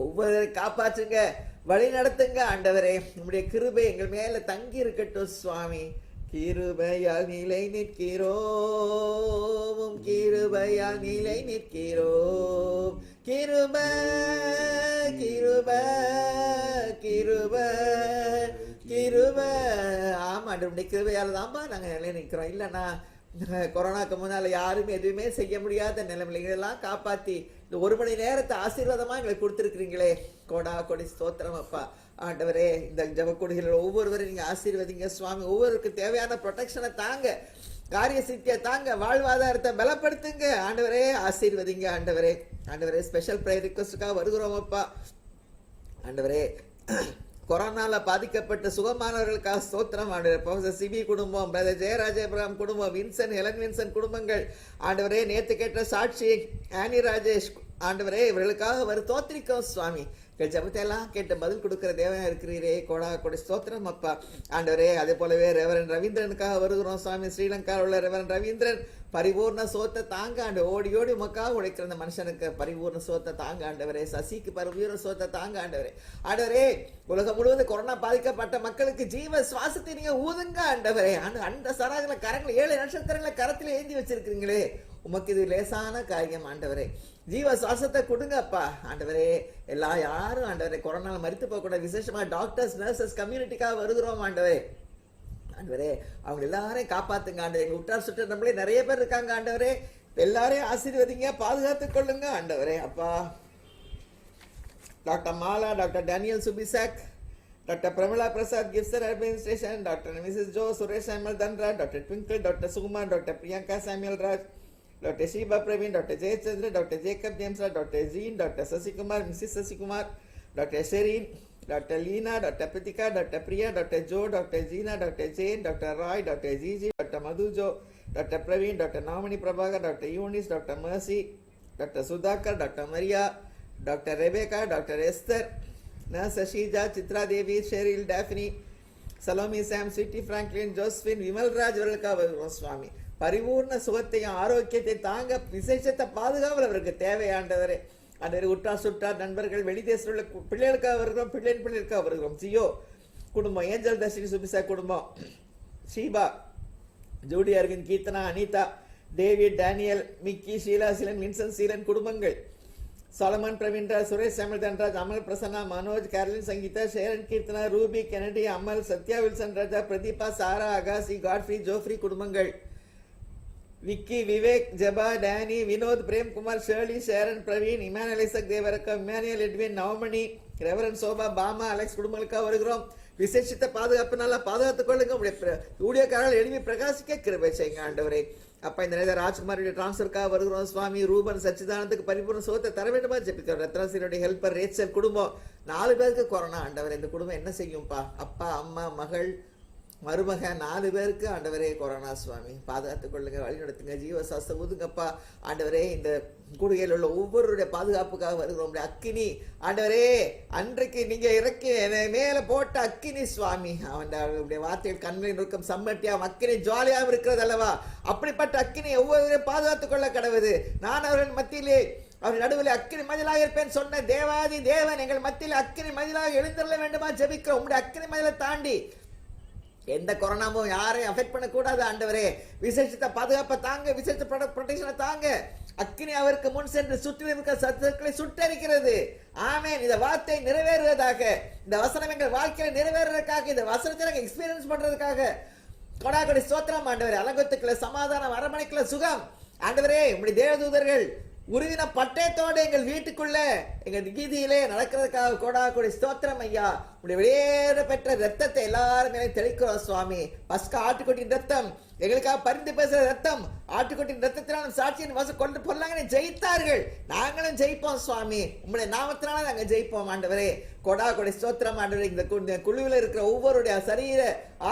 ஒவ்வொரு காப்பாற்றுங்க, வழி நடத்துங்க ஆண்டவரே. உங்களுடைய கிருபை எங்கள் மேல தங்கி இருக்கட்டும் சுவாமி. கிருபையால் நிலை நிற்கிறோம், கிருபையால் நிலை நிற்கிறோம், கிருப கிருப கிருப கிருப. ஆமாண்டவருடைய கிருபையால் தான்ப்பா நாங்கள் நிலை நிற்கிறோம். இல்லைண்ணா கொரோனாக்கு முன்னால் யாருமே எதுவுமே செய்ய முடியாத நிலைமைகளெல்லாம் காப்பாற்றி இந்த 1 மணி நேரத்தை ஆசீர்வாதமாக எங்களுக்கு கொடுத்துருக்குறீங்களே, கோடா கொடி ஸ்தோத்திரம் அப்பா. ஆண்டவரே, இந்த ஜபக்கொடிகள் ஒவ்வொருவரும் நீங்கள் ஆசீர்வதிங்க சுவாமி. ஒவ்வொருவருக்கும் தேவையான ப்ரொடெக்ஷனை தாங்க, காரிய சித்தியை தாங்க, வாழ்வாதாரத்தை பலப்படுத்துங்க ஆண்டவரே. ஆசீர்வதிங்க ஆண்டவரே. ஆண்டவரே, ஸ்பெஷல் ப்ரேயர் ரிக்வஸ்டுக்காக வருகிறோம் அப்பா. ஆண்டவரே, கொரோனால பாதிக்கப்பட்ட சுகமானவர்களுக்காக ஸ்தோத்திரம் ஆண்டவரே. ப்ரொஃபசர் சிபி குடும்பம், பிரதர் ஜெயராஜ அபிரகாம் குடும்பம், வின்சன் ஹெலன் வின்சன் குடும்பங்கள் ஆண்டவரே, நேற்று கேட்ட சாட்சி ஆனி ராஜேஷ் ஆண்டவரே, இவர்களுக்காக தோத்திரிக்கோம் சுவாமி. ஜபத்தை எல்லாம் கேட்டு பதில் கொடுக்கிற தேவையா இருக்கிறீரே, கோடா கொடி ஸ்தோத்திரம் அப்பா. ஆண்டவரே, அதே போலவே ரெவரன் ரவீந்திரனுக்காக வருகிறோம் சுவாமி. ஸ்ரீலங்காவில் உள்ள ரெவரன் ரவீந்திரன் பரிபூர்ண சோத்தை தாங்க ஆண்டு. ஓடி ஓடி உமக்காக உழைக்கிற அந்த மனுஷனுக்கு பரிபூர்ண சோத்தை தாங்க ஆண்டவரே. சசிக்கு பரிபூர்ண சோத்தை தாங்க ஆண்டவரே. ஆண்டவரே, உலகம் முழுவதும் கொரோனா பாதிக்கப்பட்ட மக்களுக்கு ஜீவ சுவாசத்தை நீங்க ஊதுங்க ஆண்டவரே. அந்த சராகல கரங்களை 7 நட்சத்திரங்களை கரத்தில் ஏந்தி வச்சிருக்கிறீங்களே, உமக்கு இது லேசான காரியம் ஆண்டவரே. ஜீவ சுவாசத்தை கொடுங்கப்பா ஆண்டவரே. யாரும் ஆண்டவரே கொரோனால மரித்து போகக்கூடாது. விசேஷமா டாக்டர்ஸ், நர்சஸ், கம்யூனிட்டிக்காக வருகிறோம் ஆண்டவரே. ஆண்டவரே, அவங்க எல்லாரையும் காப்பாத்துங்க ஆண்டவரே. எங்க உற்றார் சுற்ற நம்மளே நிறைய பேர் இருக்காங்க ஆண்டவரே. எல்லாரையும் ஆசீர்வதிங்க, பாதுகாத்துக் கொள்ளுங்க ஆண்டவரே அப்பா. Doctor Mala, doctor Daniel Subisak, doctor Pramila Prasad கிப்சர் administration, doctor Mrs Jo Suresh Samuel தன்ரா, doctor Twinkle, doctor Sukumar, doctor Priyanka Samuel Raj, doctor Sheeba Praveen, doctor Jayachandra, doctor Jacob James, doctor Jean, doctor Sasikumar, Mrs Sasikumar, doctor Sherin, doctor Leena, doctor Prithika, doctor Priya, doctor Jo, doctor Jeena, doctor Jain, doctor Roy, doctor Jiji, doctor Madhu Jo, doctor Praveen, doctor Namani Prabhakar, doctor Younis, doctor Mercy, doctor Sudhakar, doctor Maria, doctor Rebecca, doctor Esther, nurse Sheeja, Chitra Devi, Sheryl, Daphne, Salome, Sam, Sweety, Franklin, Josephine, Vimalraj அவர்களுக்காக வருகிறோம் சுவாமி. பரிபூர்ண சுகத்தையும் ஆரோக்கியத்தை தாங்க, விசேஷத்தை பாதுகாவல் அவருக்கு தேவையாண்டவரே. ஆண்டவரே, உற்றார் சுற்றார் நண்பர்கள், வெளிதேசத்தில் உள்ள பிள்ளைகளுக்காக வருகிறோம், பிள்ளைகளுக்காக வருகிறோம். ஜியோ குடும்பம், ஏஞ்சல் தர்ஷினி சுபிசா குடும்பம், Sheeba, Judy Aravind, Keerthana, Anitha, David, Daniel, Mickey, Sheela Seelan, Vinson Seelan குடும்பங்கள், Solomon, Praveenraj, Suresh Samuel Dhanraj, Amal Prasanna, Manoj, Carolyn Sangeetha, Sharon Keerthana, Ruby, Kennedy, Amal, Sathya Wilson Raja, Pradeepa, Sarah, Agassi, Godfrey, Geoffrey குடும்பங்கள், Vicky, Vivek, Jaba, Danny, Vinod, Premkumar, Shirley, Sharon, Praveen, Emmanuel Isaac, தேவரக்கம், Emmanuel, Edwin, Navamani, reverend Shoba, Bama, Alex குடும்பங்களுக்காக வருகிறோம். விசேஷித்த பாதுகாப்புனால பாதுகாத்துக் கொள்ளுங்க. உங்களுடைய ஊழியக்காரர்கள் எழுதி பிரகாசிக்க கிருபை செய்யுங்க ஆண்டவரே அப்பா. இந்த நேரத்தில் ராஜ்குமாரியுடைய டிரான்ஸ்ஃபருக்காக வருகிறோம் சுவாமி. ரூபன் சச்சிதானந்துக்கு பரிபூர்ண சுகத்தை தர வேண்டுமா ஜெபிக்கிறோம். ரத்னாசிரியருடைய ஹெல்ப்பர் ரேச்சல் குடும்பம் 4 பேருக்கு கொரோனா ஆண்டவர். இந்த குடும்பம் என்ன செய்யும்பா? அப்பா, அம்மா, மகள், மருமக 4 பேருக்கு ஆண்டவரே கொரோனா சுவாமி. பாதுகாத்துக் கொள்ளுங்க, வழி நடத்துங்க, ஜீவசாஸ்திரம் ஊதுங்கப்பா ஆண்டவரே. இந்த கூடுகையில் உள்ள ஒவ்வொருடைய பாதுகாப்புக்காக வருகிறோம். அக்கினி ஆண்டவரே, அன்றைக்கு நீங்க இறக்கி மேல போட்ட அக்கினி சுவாமி, அவனுடைய வார்த்தைகள் கண்ணில் இருக்கும் சம்மட்டியாம் அக்கினி ஜுவாலியாகவும் இருக்கிறது அல்லவா? அப்படிப்பட்ட அக்கினி ஒவ்வொருவரையும் பாதுகாத்துக் கொள்ள கடவுது. நான் அவர்கள் மத்தியிலே அவர் நடுவில் அக்கினி மதிலாக இருப்பேன் சொன்ன தேவாதி தேவன் எங்கள் மத்தியில் அக்கினி மதிலாக எழுந்தருள வேண்டுமா ஜெபிக்கிறோம். உங்களுடைய அக்கினி மதிலை தாண்டி எந்த கொரோனாவும் யாரையும் அஃபெக்ட் பண்ணக்கூடாது ஆண்டவரே. விசேஷத்தை பாதுகாப்பை தாங்க, விசேஷ ப்ரொடெக்ஷனை தாங்க. அக்கினி அவருக்கு முன் சென்று சுற்றி இருக்கிற சத்துக்களை சுட்டரிக்கிறது. ஆமென். இந்த வார்த்தை நிறைவேறுவதாக, இந்த வசனம் எங்கள் வாழ்க்கையில நிறைவேறுவதற்காக, இந்த வசனத்தை நாங்கள் எக்ஸ்பீரியன்ஸ் பண்றதுக்காக கொடாகொடி ஸ்தோத்திரம் ஆண்டவரே. அலங்கத்துக்குள்ள சமாதானம், அரமனைக்குள்ள சுகம் ஆண்டவரே. உங்களுடைய தேவதூதர்கள் உருவின பட்டயத்தோடு எங்கள் வீட்டுக்குள்ள எங்கள் கீதியிலே நடக்கிறதுக்காக கொடாகொடி ஸ்தோத்திரம் ஐயா. உடைய வெளியேற பெற்ற ரத்தத்தை எல்லாருமே தெளிக்கிறோம் சுவாமி. பஸ்கா ஆட்டுக்குட்டியின் ரத்தம், எங்களுக்காக பரிந்து பேசுற ரத்தம், ஆட்டுக்குட்டியின் ரத்தத்தினாலும் சாட்சியின் வாசம் கொண்டு பொருளாங்க ஜெயித்தார்கள். நாங்களும் ஜெயிப்போம் சுவாமி. உங்களுடைய நாமத்தினால நாங்கள் ஜெயிப்போம் ஆண்டவரே. கொடாகொடி ஸ்தோத்திரம் ஆண்டவரே. இந்த குழுவில் இருக்கிற ஒவ்வொருடைய சரீர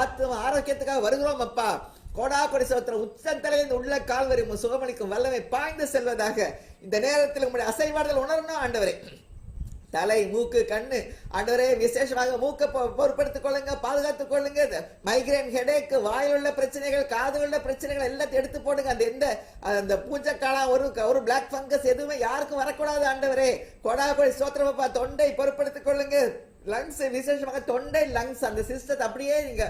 ஆத்ம ஆரோக்கியத்துக்காக வருகிறோம் அப்பா. கோடாகொடி ஸ்தோத்திரம். உச்சந்தலையிலிருந்து உள்ள கால் வரை சுகமளிக்கும் வல்லமை பாய்ந்து செல்வதாக இந்த நேரத்தில் உங்களுடைய அசைவாடுதல் உணரணும் ஆண்டவரே. தலை, மூக்கு, கண்ணு ஆண்டவரே, விசேஷமாக மூக்கை பொறுப்படுத்திக் கொள்ளுங்க, பாதுகாத்துக் கொள்ளுங்க. மைக்ரைன், ஹெடேக், வாயில் உள்ள பிரச்சனைகள், காதில் உள்ள பிரச்சனைகள் எல்லாத்தையும் எடுத்து போடுங்க. அந்த பூஞ்சக்காலம், ஒரு பிளாக் ஃபங்கஸ் எதுவுமே யாருக்கும் வரக்கூடாது ஆண்டவரே. கொடாகொடி ஸ்தோத்திரப்பா. தொண்டை பொறுப்படுத்திக் கொள்ளுங்க. லங்ஸ், விசேஷமாக தொண்டை, லங்ஸ், அந்த சிஸ்டத்தை அப்படியே நீங்க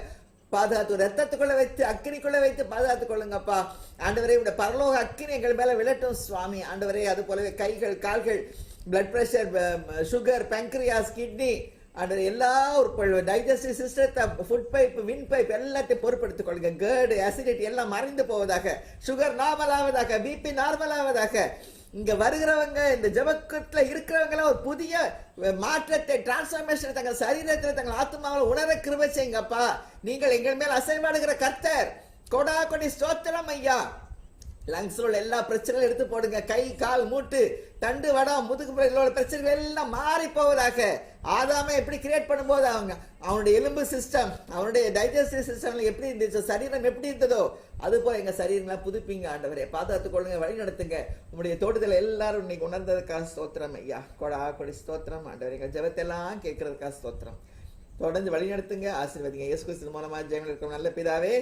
பாதுகாத்து ரத்தத்துக்குள்ள வைத்து அக்கினிக்குள்ள வைத்து பாதுகாத்துக் கொள்ளுங்கப்பா. ஆண்டவரே இந்த பரலோக அக்கினி எங்கள் மேல விழட்டும் சுவாமி. ஆண்டவரே அது போலவே கைகள் கால்கள் blood pressure sugar pancreas kidney ஆண்டவரே எல்லா ஒரு டைஜஸ்டிவ் சிஸ்டத்தை ஃபுட் பைப் வின் பைப் எல்லாத்தையும் பொறுப்படுத்திக் கொள்ளுங்க. கேர்டு அசிடிட்டி எல்லாம் மறைந்து போவதாக, சுகர் நார்மல் ஆவதாக, பிபி நார்மல் ஆவதாக. இங்க வருகிறவங்க இந்த ஜெபக்கூட்டத்துல இருக்கிறவங்க ஒரு புதிய மாற்றத்தை டிரான்ஸ்ஃபர்மேஷன் தங்கள் சரீரத்தில் தங்கள் ஆத்மாவில் உணர கிருபை செய்யுங்கப்பா. நீங்கள் எங்கள் மேல் அசைவாடுகிற கர்த்தர். கொடா கொடி ஸ்தோத்திரம் ஐயா. லங்ஸ்ல உள்ள எல்லா பிரச்சனைகளும் எடுத்து போடுங்க. கை கால் மூட்டு தண்டு வடம் முதுகு பிரச்சனைகள் எல்லாம் மாறி போவதாக. ஆதாமை எப்படி கிரியேட் பண்ணும்போது அவனுடைய எலும்பு சிஸ்டம் அவனுடைய டைஜஸ்டிவ் சிஸ்டம் எப்படி இருந்துச்சு, சரீரம் எப்படி இருந்ததோ அது போல எங்க சரீரங்களை புதுப்பிங்க ஆண்டவரே. பாதுகாத்துக் கொள்ளுங்க, வழி நடத்துங்க. உங்களுடைய தோட்டத்தில் எல்லாரும் இன்னைக்கு உணர்ந்ததுக்காக ஸ்தோத்திரம் ஐயா. கொடா கொடி ஸ்தோத்திரம் ஆண்டவரே. எங்க ஜெபத்தெல்லாம் கேட்கறதுக்காக ஸ்தோத்திரம். தொடர்ந்து வழி நடத்துங்க, ஆசீர்வதிங்க. இயேசு கிறிஸ்து மூலமா ஜெயம் இருக்கும் நல்ல பிதாவே,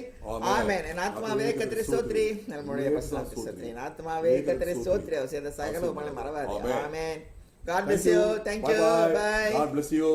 ஆமென். என் ஆத்மாவே கர்த்தரை ஸ்தோத்திரி, நம்முடைய பரிசுத்த ஸ்தோத்திரி. என் ஆத்மாவே கர்த்தரை ஸ்தோத்திரி, அவர் செய்த சகல உங்களை மறவாதே. ஆமென். God bless you. Thank you. Bye. God bless you.